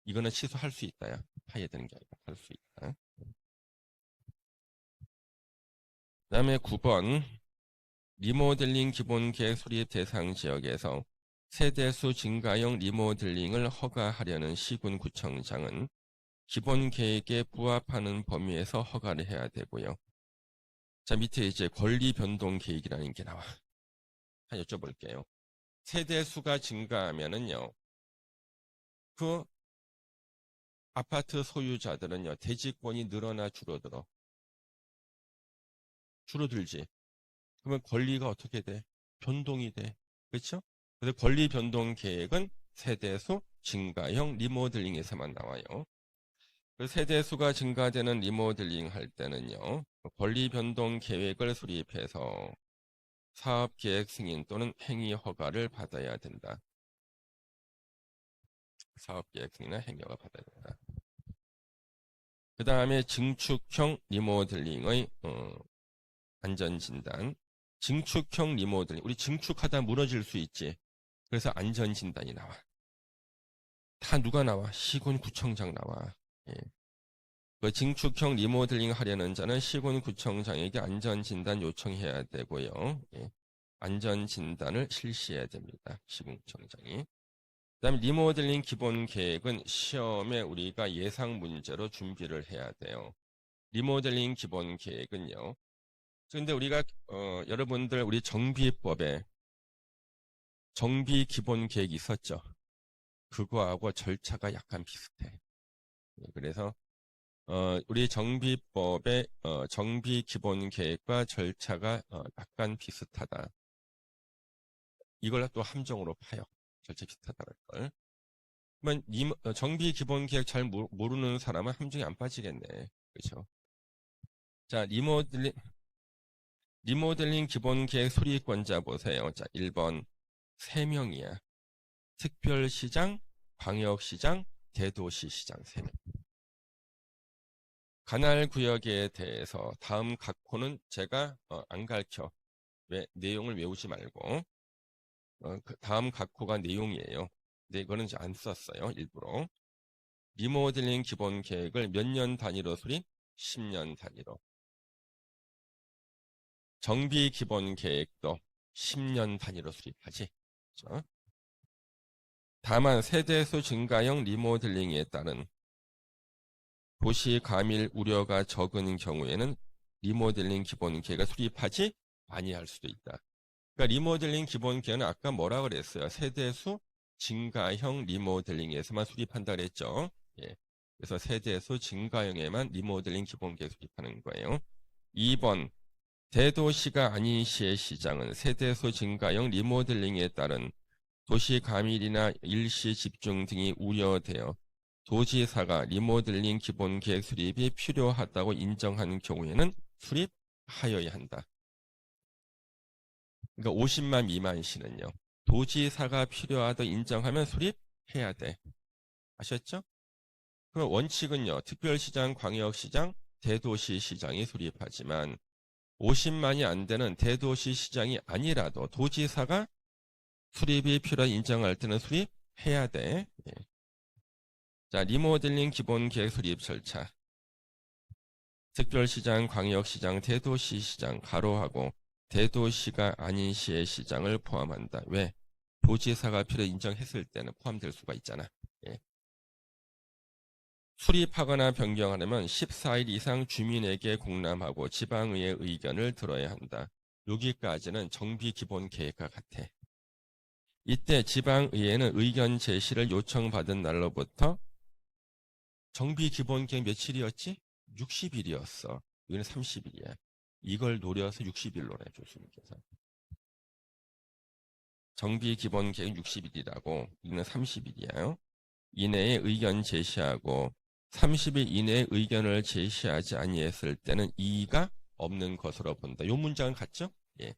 이거는 취소할 수 있다야. 해야 되는 게 아니라 할 수 있다. 그 다음에 9번 리모델링 기본계획 수립 대상 지역에서 세대수 증가형 리모델링을 허가하려는 시군구청장은 기본계획에 부합하는 범위에서 허가를 해야 되고요. 자, 밑에 이제 권리변동계획이라는 게 나와. 한번 여쭤볼게요. 세대수가 증가하면은요, 그 아파트 소유자들은요, 대지권이 늘어나 줄어들지. 그러면 권리가 어떻게 돼? 변동이 돼. 그렇죠? 그래서 권리 변동 계획은 세대수 증가형 리모델링에서만 나와요. 세대수가 증가되는 리모델링 할 때는요, 권리 변동 계획을 수립해서 사업 계획 승인 또는 행위 허가를 받아야 된다. 사업 계획 승인이나 행위 허가 받아야 된다. 그 다음에 증축형 리모델링의 안전진단. 증축형 리모델링. 우리 증축하다 무너질 수 있지. 그래서 안전진단이 나와. 다 누가 나와? 시군구청장 나와. 예. 그 증축형 리모델링 하려는 자는 시군구청장에게 안전진단 요청해야 되고요. 예. 안전진단을 실시해야 됩니다. 시군구청장이. 그 다음에 리모델링 기본계획은 시험에 우리가 예상 문제로 준비를 해야 돼요. 리모델링 기본계획은요. 근데 우리가 여러분들 우리 정비법에 정비 기본계획이 있었죠. 그거하고 절차가 약간 비슷해. 그래서 우리 정비법의 정비 기본계획과 절차가 약간 비슷하다. 이걸 또 함정으로 파요. 절차 비슷하다는 걸. 그러면 정비 기본계획 잘 모르는 사람은 함정에 안 빠지겠네. 그렇죠? 자, 리모델링 리모델링 기본계획 수립권자 보세요. 자, 1번 3명이야. 특별시장, 광역시장, 대도시시장 3명. 관할구역에 대해서 다음 각호는 제가 안 가르쳐. 왜? 내용을 외우지 말고. 다음 각호가 내용이에요. 근데 이거는 이제 안 썼어요. 일부러. 리모델링 기본계획을 몇 년 단위로 수립? 10년 단위로. 정비 기본계획도 10년 단위로 수립하지. 그렇죠? 다만 세대수 증가형 리모델링에 따른 도시 가밀 우려가 적은 경우에는 리모델링 기본계획을 수립하지 아니할 수도 있다. 그러니까 리모델링 기본계획은 아까 뭐라 그랬어요? 세대수 증가형 리모델링에서만 수립한다 그랬죠. 예. 그래서 세대수 증가형에만 리모델링 기본계획 수립하는 거예요. 2번 대도시가 아닌 시의 시장은 세대수 증가형 리모델링에 따른 도시 가밀이나 일시 집중 등이 우려되어 도지사가 리모델링 기본계획 수립이 필요하다고 인정하는 경우에는 수립하여야 한다. 그러니까 50만 미만 시는요. 도지사가 필요하다고 인정하면 수립해야 돼. 아셨죠? 그럼 원칙은요. 특별시장, 광역시장, 대도시시장이 수립하지만 50만이 안 되는 대도시시장이 아니라도 도지사가 수립이 필요하다 인정할 때는 수립해야 돼. 예. 자, 리모델링 기본계획 수립 절차. 특별시장, 광역시장, 대도시시장 가로하고 대도시가 아닌 시의 시장을 포함한다. 왜? 도지사가 필요 인정했을 때는 포함될 수가 있잖아. 예. 수립하거나 변경하려면 14일 이상 주민에게 공람하고 지방의회 의견을 들어야 한다. 여기까지는 정비 기본 계획과 같아. 이때 지방의회는 의견 제시를 요청받은 날로부터 정비 기본 계획 며칠이었지? 60일이었어. 여기는 30일이야. 이걸 노려서 60일로 해, 교수님께서. 정비 기본 계획 60일이라고, 여기는 30일이에요. 이내에 의견 제시하고 30일 이내에 의견을 제시하지 아니했을 때는 이의가 없는 것으로 본다. 요 문장은 같죠? 예.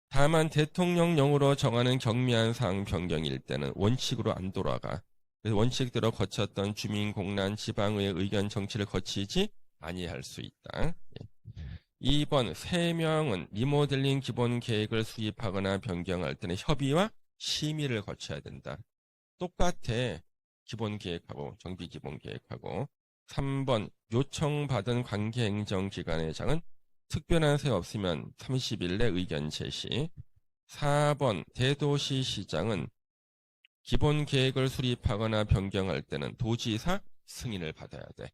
다만 대통령령으로 정하는 경미한 사항 변경일 때는 원칙으로 안 돌아가. 그래서 원칙대로 거쳤던 주민공란 지방의회 의견 정치를 거치지 아니할 수 있다. 예. 2번 3명은 리모델링 기본 계획을 수립하거나 변경할 때는 협의와 심의를 거쳐야 된다. 똑같아. 기본계획하고 정비기본계획하고. 3번 요청받은 관계행정기관회장은 특별한 사유 없으면 30일 내 의견 제시. 4번 대도시시장은 기본계획을 수립하거나 변경할 때는 도지사 승인을 받아야 돼.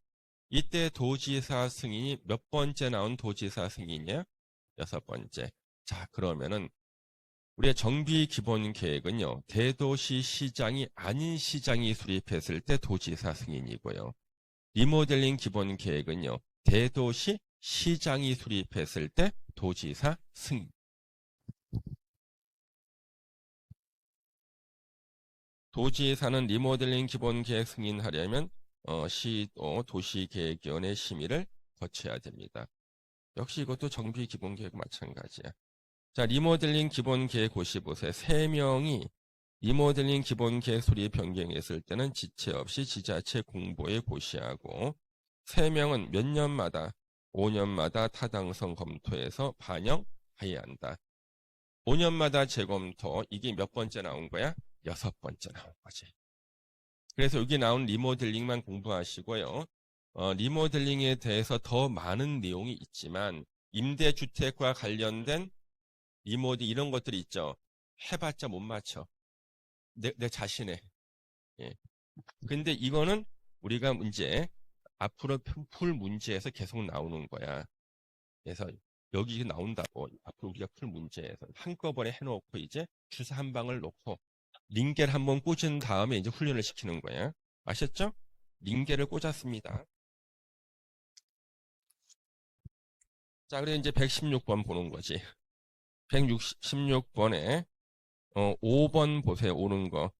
이때 도지사 승인이 몇 번째 나온 도지사 승인이야? 6번째. 자, 그러면은 우리의 정비 기본 계획은요. 대도시 시장이 아닌 시장이 수립했을 때 도지사 승인이고요. 리모델링 기본 계획은요. 대도시 시장이 수립했을 때 도지사 승인. 도지사는 리모델링 기본 계획 승인하려면 시도 도시계획위원회 심의를 거쳐야 됩니다. 역시 이것도 정비 기본 계획 마찬가지야. 자, 리모델링 기본 계획 고시 보세요. 3명이 리모델링 기본 계획 수립 변경했을 때는 지체 없이 지자체 공보에 고시하고 3명은 몇 년마다 5년마다 타당성 검토해서 반영해야 한다. 5년마다 재검토, 이게 몇 번째 나온 거야? 6번째 나온 거지. 그래서 여기 나온 리모델링만 공부하시고요. 리모델링에 대해서 더 많은 내용이 있지만 임대주택과 관련된 리모델 이런 것들이 있죠. 해봤자 못 맞춰. 내 자신에. 예. 근데 이거는 우리가 문제 앞으로 풀 문제에서 계속 나오는 거야. 그래서 여기 나온다고 앞으로 우리가 풀 문제에서 한꺼번에 해놓고 이제 주사 한 방을 놓고 링겔 한번 꽂은 다음에 이제 훈련을 시키는 거야. 아셨죠? 링겔을 꽂았습니다. 자, 그래 이제 116번 보는 거지. 116번에 5번 보세요. 오는 거.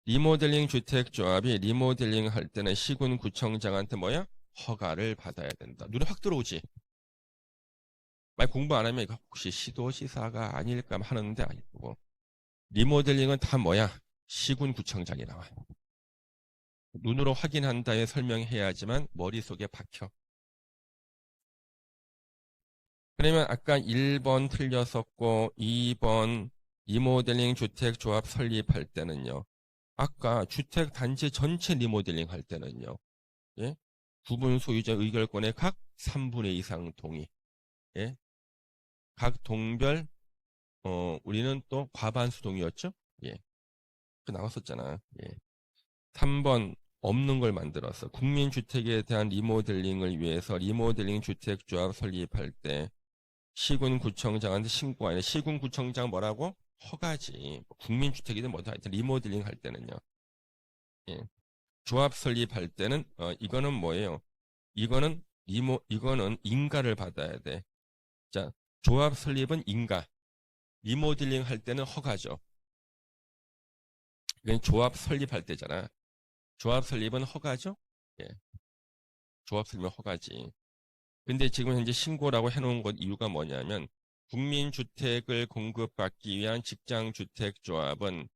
리모델링 주택조합이 리모델링 할 때는 시군구청장한테 뭐야? 허가를 받아야 된다. 눈에 확 들어오지? 만약 공부 안 하면 이거 혹시 시도시사가 아닐까 하는데 아니고 리모델링은 다 뭐야? 시군구청장이 나와. 눈으로 확인한 다에 설명해야지만 머릿속에 박혀. 그러면 아까 1번 틀렸었고 2번 리모델링 주택조합 설립할 때는요. 아까 주택단지 전체 리모델링 할 때는요. 예? 부분 소유자 의결권의 각 3분의 2 이상 동의. 예? 각 동별 우리는 또 과반수 동의였죠? 예. 그 나왔었잖아. 예. 3번 없는 걸 만들었어. 국민주택에 대한 리모델링을 위해서 리모델링 주택조합 설립할 때 시군구청장한테 신고하는 시군구청장 뭐라고? 허가지. 국민주택이든 뭐든 하여튼 리모델링 할 때는요. 예. 조합 설립할 때는 이거는 뭐예요? 이거는 인가를 받아야 돼. 자, 조합 설립은 인가. 리모델링 할 때는 허가죠. 이건 조합 설립할 때잖아. 조합 설립은 허가죠? 예. 조합 설립은 허가지. 근데 지금 현재 신고라고 해놓은 것 이유가 뭐냐면 국민주택을 공급받기 위한 직장주택조합은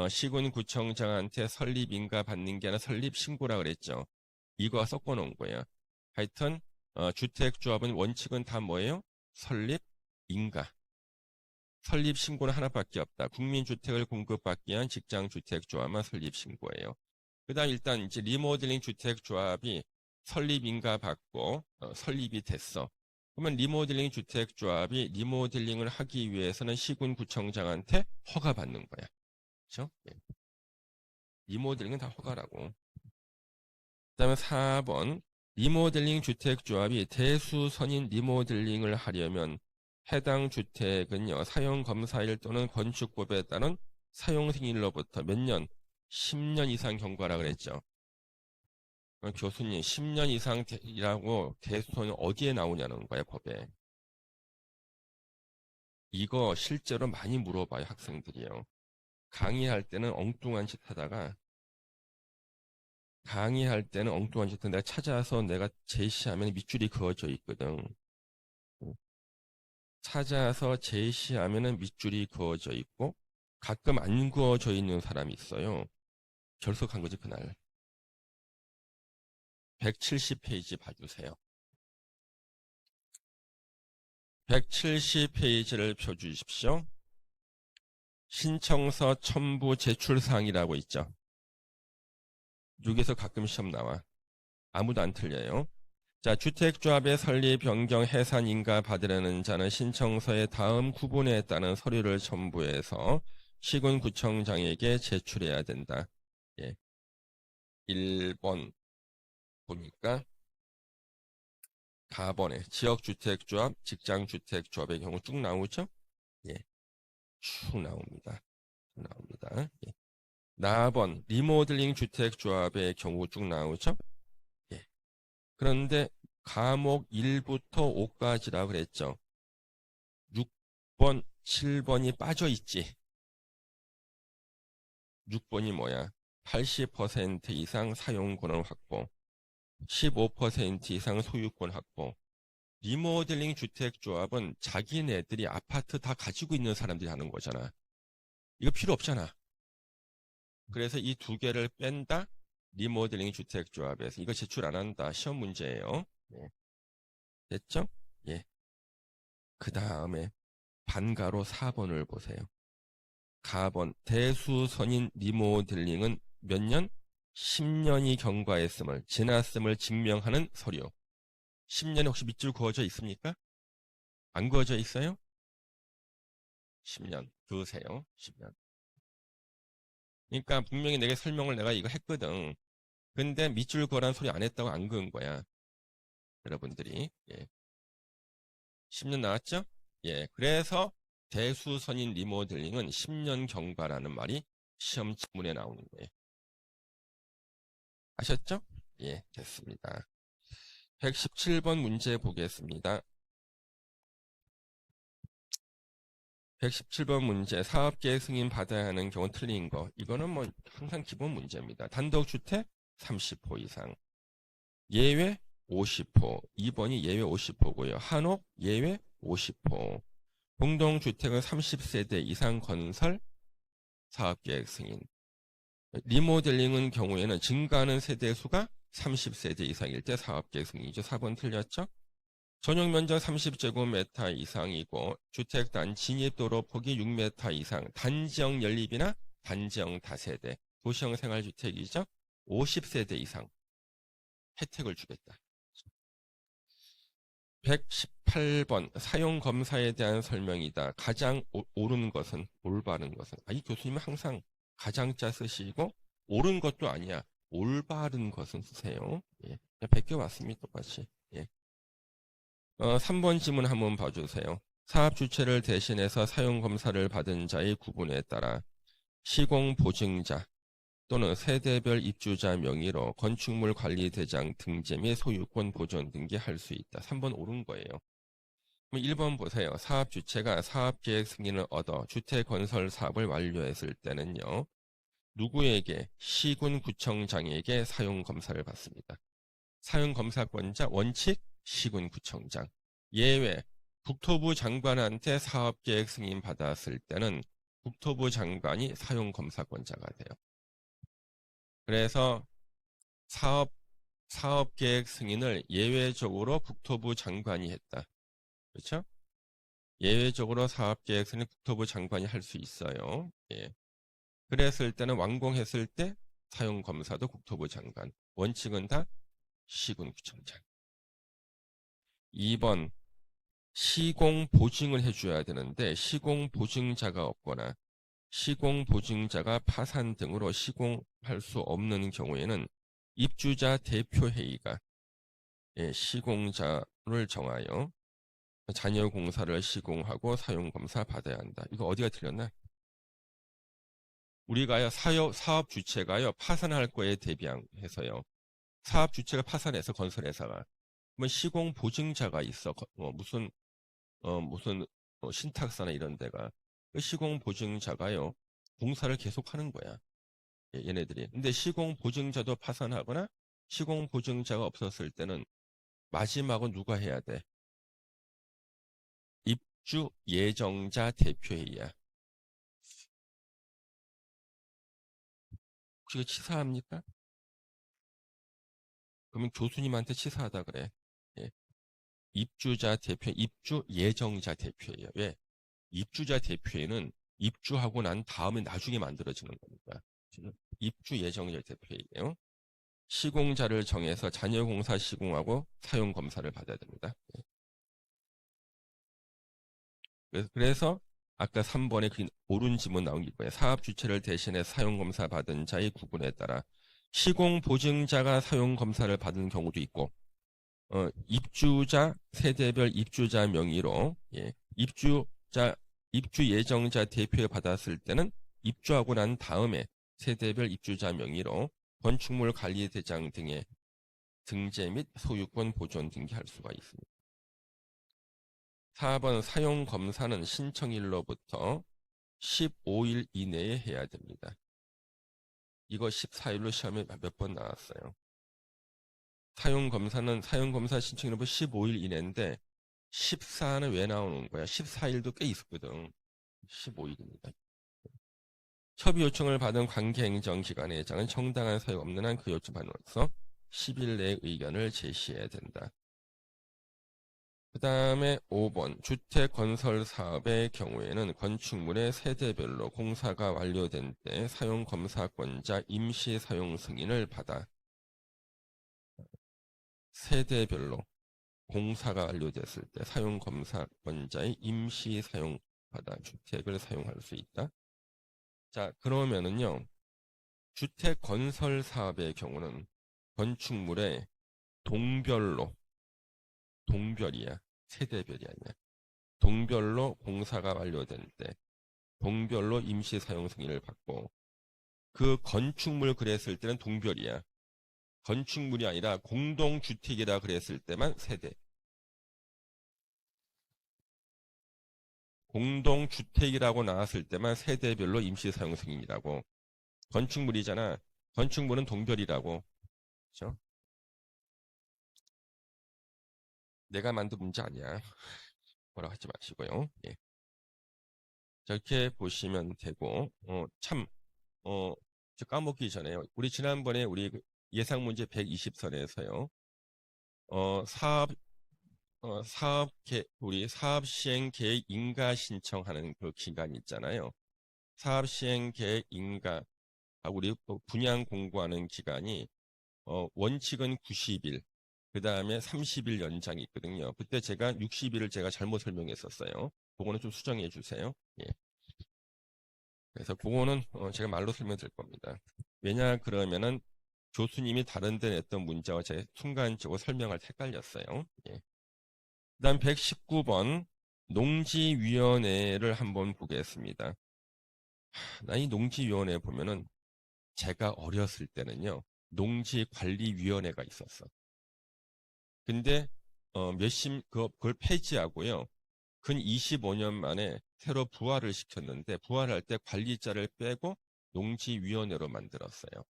시군구청장한테 설립인가 받는 게 아니라 설립신고라 그랬죠. 이거 섞어놓은 거예요. 하여튼 주택조합은 원칙은 다 뭐예요? 설립인가. 설립신고는 하나밖에 없다. 국민주택을 공급받기 위한 직장주택조합만 설립신고예요. 그 다음 일단 이제 리모델링 주택조합이 설립인가 받고 설립이 됐어. 그러면 리모델링 주택조합이 리모델링을 하기 위해서는 시군구청장한테 허가받는 거야. 그렇죠? 예. 리모델링은 다 허가라고. 그 다음에 4번 리모델링 주택조합이 대수선인 리모델링을 하려면 해당 주택은요. 사용검사일 또는 건축법에 따른 사용승인일로부터 몇 년? 10년 이상 경과라 그랬죠. 교수님 10년 이상이라고 대수선이 어디에 나오냐는 거야 법에. 이거 실제로 많이 물어봐요 학생들이요. 강의할 때는 엉뚱한 짓 하다가 내가 찾아서 내가 제시하면 밑줄이 그어져 있거든. 찾아서 제시하면은 밑줄이 그어져 있고 가끔 안 그어져 있는 사람이 있어요. 결석한 거지 그날. 170페이지 봐주세요. 170페이지를 펴주십시오. 신청서 첨부 제출사항이라고 있죠. 여기서 가끔 시험 나와. 아무도 안 틀려요. 자, 주택조합의 설립, 변경, 해산, 인가 받으려는 자는 신청서의 다음 구분에 따른 서류를 첨부해서 시군구청장에게 제출해야 된다. 예. 1번 보니까 4번에 지역주택조합, 직장주택조합의 경우 쭉 나오죠? 예. 쭉 나옵니다. 예. 4번 리모델링 주택조합의 경우 쭉 나오죠? 예. 그런데 과목 1부터 5까지라 그랬죠. 6번, 7번이 빠져 있지. 6번이 뭐야? 80% 이상 사용권을 확보, 15% 이상 소유권 확보. 리모델링 주택조합은 자기네들이 아파트 다 가지고 있는 사람들이 하는 거잖아. 이거 필요 없잖아. 그래서 이 두 개를 뺀다. 리모델링 주택조합에서 이거 제출 안 한다. 시험 문제예요. 예. 됐죠? 예. 그 다음에 반가로 4번을 보세요. 4번 대수선인 리모델링은 몇 년? 10년이 경과했음을 지났음을 증명하는 서류. 10년에 혹시 밑줄 그어져 있습니까? 안 그어져 있어요? 10년 그으세요. 10년. 그러니까 분명히 내가 설명을 내가 이거 했거든. 근데 밑줄 그어라는 소리 안 했다고 안 그은 거야. 여러분들이. 예. 10년 나왔죠? 예. 그래서 대수선인 리모델링은 10년 경과라는 말이 시험 지문에 나오는 거예요. 아셨죠? 예, 됐습니다. 117번 문제 보겠습니다. 117번 문제, 사업계획 승인 받아야 하는 경우 틀린 거. 이거는 뭐 항상 기본 문제입니다. 단독주택 30호 이상. 예외 50호. 2번이 예외 50호고요. 한옥 예외 50호. 공동주택은 30세대 이상 건설 사업계획 승인. 리모델링은 경우에는 증가하는 세대수가 30세대 이상일 때 사업계획 승인이죠. 4번 틀렸죠? 전용 면적 30제곱미터 이상이고 주택단 진입도로 폭이 6m 이상, 단지형 연립이나 단지형 다세대, 도시형 생활주택이죠. 50세대 이상 혜택을 주겠다. 118번 사용검사에 대한 설명이다. 가장 옳은 것은, 올바른 것은. 이 교수님은 항상 가장자 쓰시고 옳은 것도 아니야. 올바른 것은 쓰세요. 예. 베껴왔습니다. 똑같이. 예. 3번 지문 한번 봐주세요. 사업 주체를 대신해서 사용검사를 받은 자의 구분에 따라 시공보증자 또는 세대별 입주자 명의로 건축물 관리대장 등재 및 소유권 보존 등기할 수 있다. 3번 옳은 거예요. 1번 보세요. 사업 주체가 사업계획 승인을 얻어 주택 건설 사업을 완료했을 때는요. 누구에게? 시군구청장에게 사용검사를 받습니다. 사용검사권자 원칙 시군구청장. 예외 국토부 장관한테 사업계획 승인 받았을 때는 국토부 장관이 사용검사권자가 돼요. 그래서 사업계획 승인을 예외적으로 국토부 장관이 했다. 그렇죠? 예외적으로 사업계획 승인을 국토부 장관이 할 수 있어요. 예. 그랬을 때는 완공했을 때 사용검사도 국토부 장관. 원칙은 다 시군구청장. 2번 시공보증을 해줘야 되는데 시공보증자가 없거나 시공보증자가 파산 등으로 시공할 수 없는 경우에는 입주자 대표회의가 시공자를 정하여 잔여 공사를 시공하고 사용검사 받아야 한다. 이거 어디가 틀렸나? 우리가요 사업 주체가요 파산할 거에 대비해서요. 사업 주체가 파산해서 건설회사가 그러면 시공보증자가 있어. 무슨 신탁사나 이런 데가 시공보증자가요 공사를 계속하는 거야. 얘네들이. 근데 시공보증자도 파산하거나 시공보증자가 없었을 때는 마지막은 누가 해야 돼? 입주 예정자 대표회의야. 혹시 이거 치사합니까? 그러면 교수님한테 치사하다 그래. 예. 입주자 대표, 입주 예정자 대표예요. 왜? 입주자 대표회는 입주하고 난 다음에 나중에 만들어지는 겁니다. 입주 예정자 대표회예요. 시공자를 정해서 잔여공사 시공하고 사용검사를 받아야 됩니다. 그래서 아까 3번에 그 옳은 지문 나온 게 뭐예요? 사업 주체를 대신해 사용검사 받은 자의 구분에 따라 시공보증자가 사용검사를 받은 경우도 있고 입주자 세대별 입주자 명의로 입주 예정자 대표에 받았을 때는 입주하고 난 다음에 세대별 입주자 명의로 건축물 관리대장 등의 등재 및 소유권 보존 등기할 수가 있습니다. 4번 사용검사는 신청일로부터 15일 이내에 해야 됩니다. 이거 14일로 시험에 몇 번 나왔어요. 사용검사 신청일로부터 15일 이내인데 14는 왜 나오는 거야? 14일도 꽤 있었거든. 15일입니다. 협의 요청을 받은 관계행정기관의 회장은 정당한 사유가 없는 한 그 요청 받으로서 10일 내에 의견을 제시해야 된다. 그 다음에 5번 주택 건설 사업의 경우에는 건축물의 세대별로 공사가 완료된 때 사용검사권자 임시 사용 승인을 받아 세대별로 공사가 완료됐을 때 사용검사권자의 임시 사용 받아 주택을 사용할 수 있다. 자, 그러면은요. 주택 건설 사업의 경우는 건축물의 동별이야. 세대별이 아니야. 동별로 공사가 완료될 때 동별로 임시 사용 승인을 받고 그 건축물 그랬을 때는 동별이야. 건축물이 아니라 공동주택이라 그랬을 때만 세대. 공동주택이라고 나왔을 때만 세대별로 임시 사용 승인이라고. 건축물이잖아. 건축물은 동별이라고. 그렇죠? 내가 만든 문제 아니야. 뭐라 하지 마시고요. 예. 저렇게 보시면 되고, 저 까먹기 전에요. 우리 지난번에 우리 예상문제 120선에서요, 사업, 우리 사업 시행 계획 인가 신청하는 그 기간 있잖아요. 사업 시행 계획 인가, 우리 분양 공고하는 기간이, 원칙은 90일, 그 다음에 30일 연장이 있거든요. 그때 제가 60일을 제가 잘못 설명했었어요. 그거는 좀 수정해 주세요. 예. 그래서 그거는 제가 말로 설명드릴 겁니다. 왜냐 그러면은 교수님이 다른 데 냈던 문제와 제가 순간적으로 설명할 때 헷갈렸어요. 예. 그 다음 119번 농지위원회를 한번 보겠습니다. 나 이 농지위원회 보면은 제가 어렸을 때는요. 농지관리위원회가 있었어. 근데 그걸 폐지하고요. 근 25년 만에 새로 부활을 시켰는데 부활할 때 관리자를 빼고 농지위원회로 만들었어요.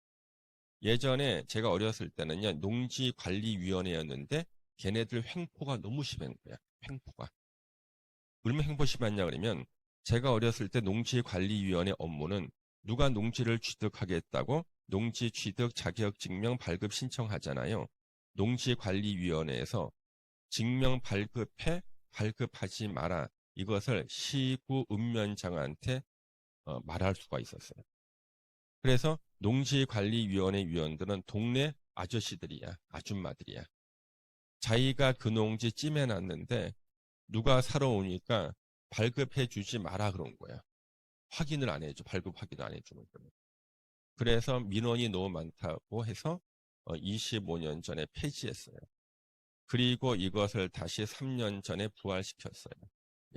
예전에 제가 어렸을 때는요. 농지관리위원회였는데 걔네들 횡포가 너무 심한 거야. 횡포가. 얼마나 횡포 심했냐 그러면 제가 어렸을 때 농지관리위원회 업무는 누가 농지를 취득하겠다고 농지 취득 자격 증명 발급 신청하잖아요. 농지관리위원회에서 증명 발급하지 마라. 이것을 시구 읍면장한테 말할 수가 있었어요. 그래서 농지관리위원회 위원들은 동네 아저씨들이야. 아줌마들이야. 자기가 그 농지 찜해놨는데 누가 사러 오니까 발급해 주지 마라 그런 거야. 확인을 안 해줘. 발급 확인 안 해주는 거야. 그래서 민원이 너무 많다고 해서 25년 전에 폐지했어요. 그리고 이것을 다시 3년 전에 부활시켰어요.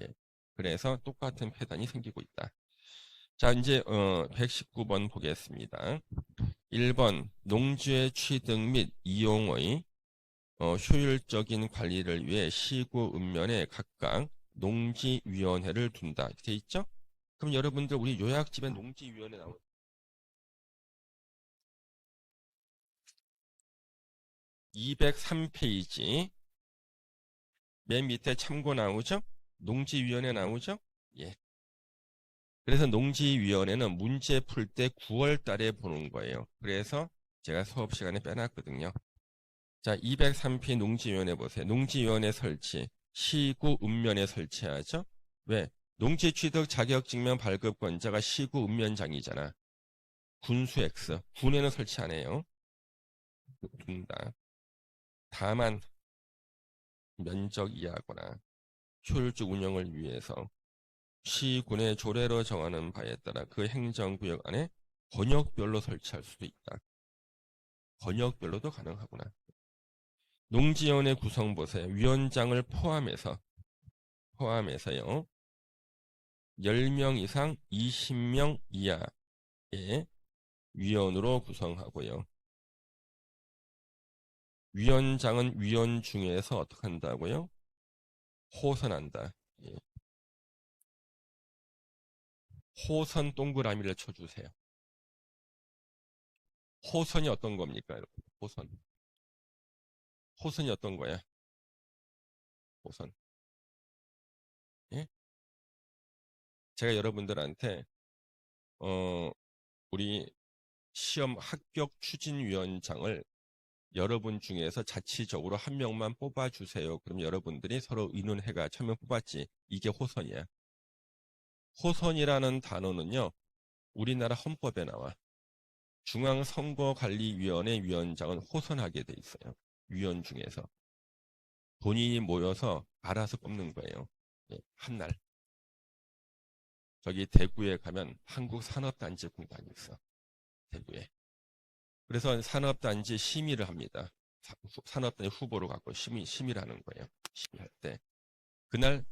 예. 그래서 똑같은 폐단이 생기고 있다. 자, 이제 119번 보겠습니다. 1번 농지의 취득 및 이용의 효율적인 관리를 위해 시구 읍면에 각각 농지위원회를 둔다. 이렇게 돼 있죠? 그럼 여러분들 우리 요약집에 농지위원회 나오죠? 203페이지 맨 밑에 참고 나오죠? 농지위원회 나오죠? 예. 그래서 농지위원회는 문제 풀 때 9월 달에 보는 거예요. 그래서 제가 수업 시간에 빼놨거든요. 자, 203피 농지위원회 보세요. 농지위원회 설치. 시구 읍면에 설치하죠? 왜? 농지 취득 자격증명 발급권자가 시구 읍면장이잖아. 군수 X. 군에는 설치 안 해요. 둔다. 다만 면적 이하거나 효율적 운영을 위해서 시군의 조례로 정하는 바에 따라 그 행정구역 안에 권역별로 설치할 수도 있다. 권역별로도 가능하구나. 농지위원회 구성 보세요. 위원장을 포함해서요. 10명 이상 20명 이하의 위원으로 구성하고요. 위원장은 위원 중에서 어떻게 한다고요? 호선한다. 예. 호선 동그라미를 쳐주세요. 호선이 어떤 겁니까, 여러분? 호선이 어떤 거야? 호선. 예? 제가 여러분들한테 우리 시험 합격 추진위원장을 여러분 중에서 자치적으로 한 명만 뽑아주세요. 그럼 여러분들이 서로 의논해가 천명 뽑았지. 이게 호선이야. 호선이라는 단어는요. 우리나라 헌법에 나와. 중앙선거관리위원회 위원장은 호선하게 돼 있어요. 위원 중에서. 본인이 모여서 알아서 뽑는 거예요. 예, 한날. 저기 대구에 가면 한국산업단지 공단이 있어. 대구에. 그래서 산업단지 심의를 합니다. 산업단지 후보로 갖고 심의를 하는 거예요. 심의할 때. 그날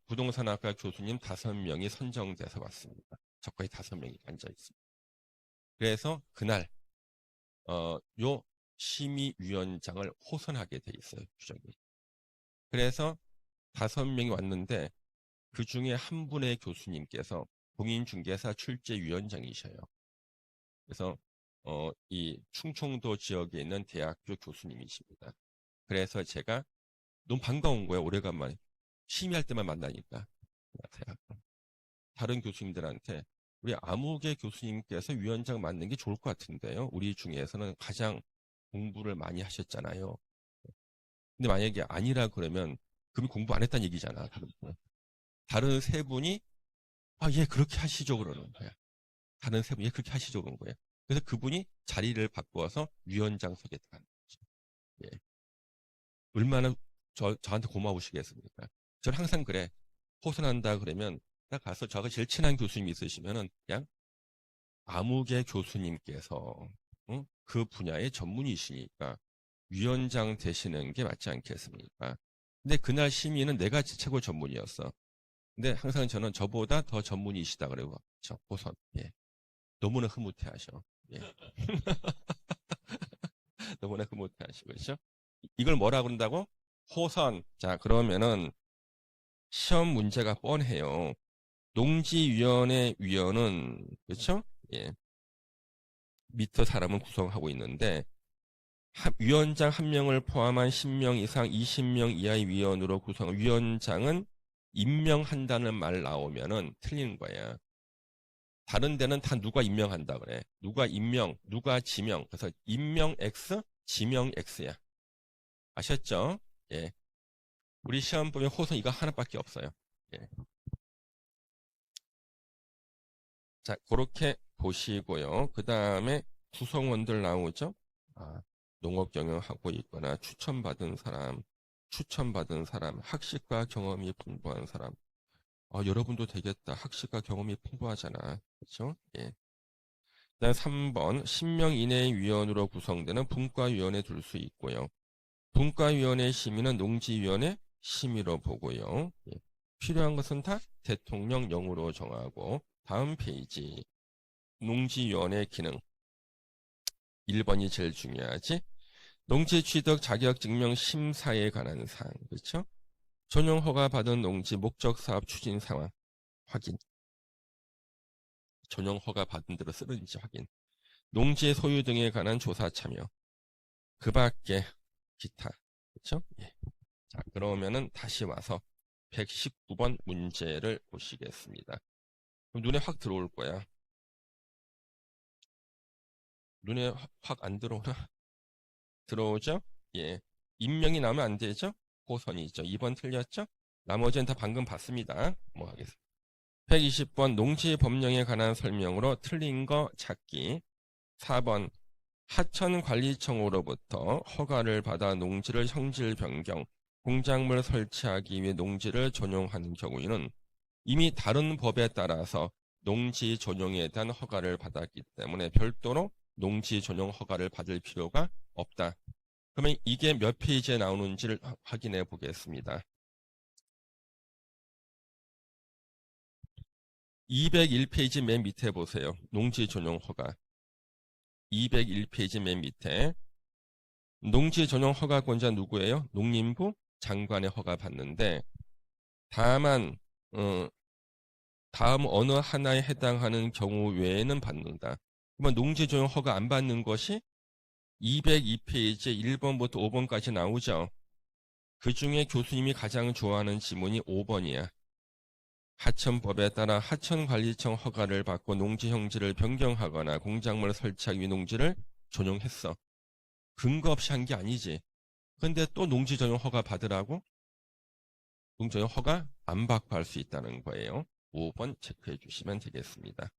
부동산학과 교수님 5명이 선정돼서 왔습니다. 저까지 5명이 앉아 있습니다. 그래서 그날 요 심의위원장을 호선하게 돼 있어요. 규정이. 그래서 5명이 왔는데 그 중에 한 분의 교수님께서 공인중개사 출제위원장이셔요. 그래서 이 충청도 지역에 있는 대학교 교수님이십니다. 그래서 제가 너무 반가운 거예요. 오래간만에. 심의할 때만 만나니까. 다른 교수님들한테 우리 아무개 교수님께서 위원장 맡는 게 좋을 것 같은데요. 우리 중에서는 가장 공부를 많이 하셨잖아요. 근데 만약에 아니라 그러면 그럼 공부 안 했다는 얘기잖아. 다른 세 분이 예 그렇게 하시죠 그러는 거야. 다른 세 분이 그렇게 하시죠 그런 거예요. 그래서 그분이 자리를 바꿔서 위원장석에 들어가는 거죠. 예. 얼마나 저한테 고마우시겠습니까? 저는 항상 그래. 호선한다 그러면 딱 가서 저하고 제일 친한 교수님이 있으시면은 그냥 아무개 교수님께서 그 분야의 전문이시니까 위원장 되시는 게 맞지 않겠습니까? 근데 그날 심의는 내가 최고 전문이었어. 근데 항상 저는 저보다 더 전문이시다 그래요. 저 호선. 예. 너무나 흐뭇해하셔. 예. 너무나 흐뭇해하시고 그렇죠? 이걸 뭐라 그런다고? 호선. 자 그러면은 시험 문제가 뻔해요. 농지위원회 위원은 그렇죠? 예. 미터 사람을 구성하고 있는데 위원장 1명을 포함한 10명 이상 20명 이하의 위원으로 구성. 위원장은 임명한다는 말 나오면은 틀리는 거야. 다른 데는 다 누가 임명한다 그래. 누가 임명, 누가 지명. 그래서 임명 X, 지명 X야. 아셨죠? 예. 우리 시험 보면 호선 이거 하나밖에 없어요. 예. 자, 그렇게 보시고요. 그 다음에 구성원들 나오죠? 농업 경영하고 있거나 추천받은 사람, 학식과 경험이 풍부한 사람. 여러분도 되겠다. 학식과 경험이 풍부하잖아. 그렇죠? 예. 그다음 3번 10명 이내의 위원으로 구성되는 분과위원회 둘 수 있고요. 분과위원회 심의는 농지위원회 심의로 보고요. 예. 필요한 것은 다 대통령령으로 정하고 다음 페이지 농지위원회 기능 1번이 제일 중요하지. 농지 취득 자격 증명 심사에 관한 사항 그렇죠? 전용 허가 받은 농지 목적 사업 추진 상황 확인. 전용 허가 받은 대로 쓰는지 확인. 농지의 소유 등에 관한 조사 참여. 그 밖에 기타. 그렇죠? 예. 자, 그러면은 다시 와서 119번 문제를 보시겠습니다. 그럼 눈에 확 들어올 거야. 눈에 확 안 들어오나? 들어오죠? 예. 임명이 나오면 안 되죠? 호선이 있죠. 2번 틀렸죠? 나머지는 다 방금 봤습니다. 뭐 하겠습니다. 120번 농지 법령에 관한 설명으로 틀린 거 찾기. 4번 하천관리청으로부터 허가를 받아 농지를 형질 변경, 공작물 설치하기 위해 농지를 전용하는 경우에는 이미 다른 법에 따라서 농지 전용에 대한 허가를 받았기 때문에 별도로 농지 전용 허가를 받을 필요가 없다. 그러면 이게 몇 페이지에 나오는지를 확인해 보겠습니다. 201페이지 맨 밑에 보세요. 농지 전용 허가. 201페이지 맨 밑에 농지 전용 허가권자 누구예요? 농림부 장관의 허가 받는데 다만 다음 어느 하나에 해당하는 경우 외에는 받는다. 그러면 농지 전용 허가 안 받는 것이 202페이지 1번부터 5번까지 나오죠. 그 중에 교수님이 가장 좋아하는 지문이 5번이야. 하천법에 따라 하천관리청 허가를 받고 농지 형질을 변경하거나 공작물을 설치하기 위해 농지를 전용했어. 근거 없이 한 게 아니지. 근데 또 농지 전용 허가 받으라고? 농지 전용 허가 안 받고 할 수 있다는 거예요. 5번 체크해 주시면 되겠습니다.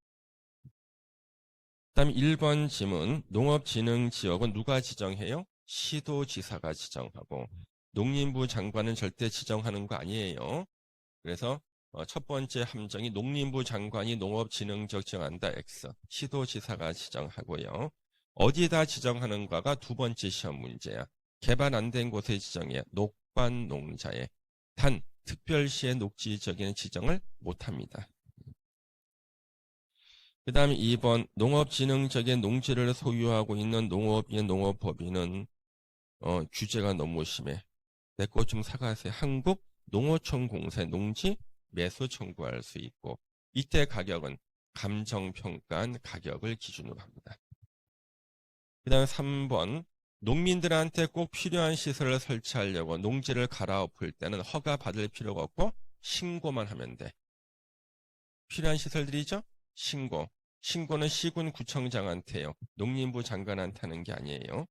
그 다음에 1번 지문, 농업진흥지역은 누가 지정해요? 시도지사가 지정하고 농림부 장관은 절대 지정하는 거 아니에요. 그래서 첫 번째 함정이 농림부 장관이 농업진흥지역 지정한다. X. 시도지사가 지정하고요. 어디다 지정하는가가 두 번째 시험 문제야. 개발 안 된 곳에 지정해 녹반 농자에 단 특별시의 녹지지역에는 지정을 못합니다. 그 다음에 2번 농업진흥지역의 농지를 소유하고 있는 농업인 농업법인은 규제가 너무 심해. 내 것 좀 사가세요. 한국 농어촌 공사 농지 매수 청구할 수 있고 이때 가격은 감정평가한 가격을 기준으로 합니다. 그 다음에 3번 농민들한테 꼭 필요한 시설을 설치하려고 농지를 갈아엎을 때는 허가 받을 필요가 없고 신고만 하면 돼. 필요한 시설들이죠? 신고. 신고는 시군 구청장한테요. 농림부 장관한테 하는 게 아니에요.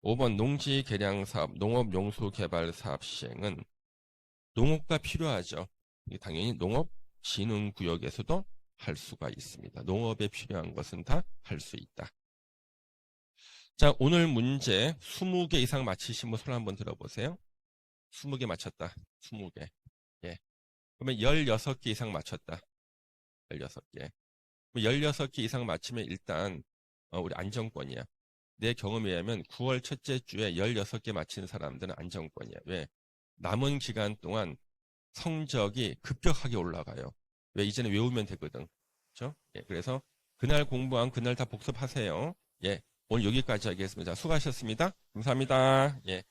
5번 농지 개량 사업, 농업 용수 개발 사업 시행은 농업가 필요하죠. 당연히 농업 진흥 구역에서도 할 수가 있습니다. 농업에 필요한 것은 다 할 수 있다. 자, 오늘 문제 20개 이상 맞히신 분 손 한번 들어보세요. 20개 맞췄다. 20개. 예. 그러면 16개 이상 맞췄다. 16개. 16개 이상 맞히면 일단 우리 안정권이야. 내 경험에 의하면 9월 첫째 주에 16개 맞힌 사람들은 안정권이야. 왜? 남은 기간 동안 성적이 급격하게 올라가요. 왜? 이제는 외우면 되거든. 그렇죠? 예, 그래서 그날 공부한 그날 다 복습하세요. 예, 오늘 여기까지 하겠습니다. 수고하셨습니다. 감사합니다. 예.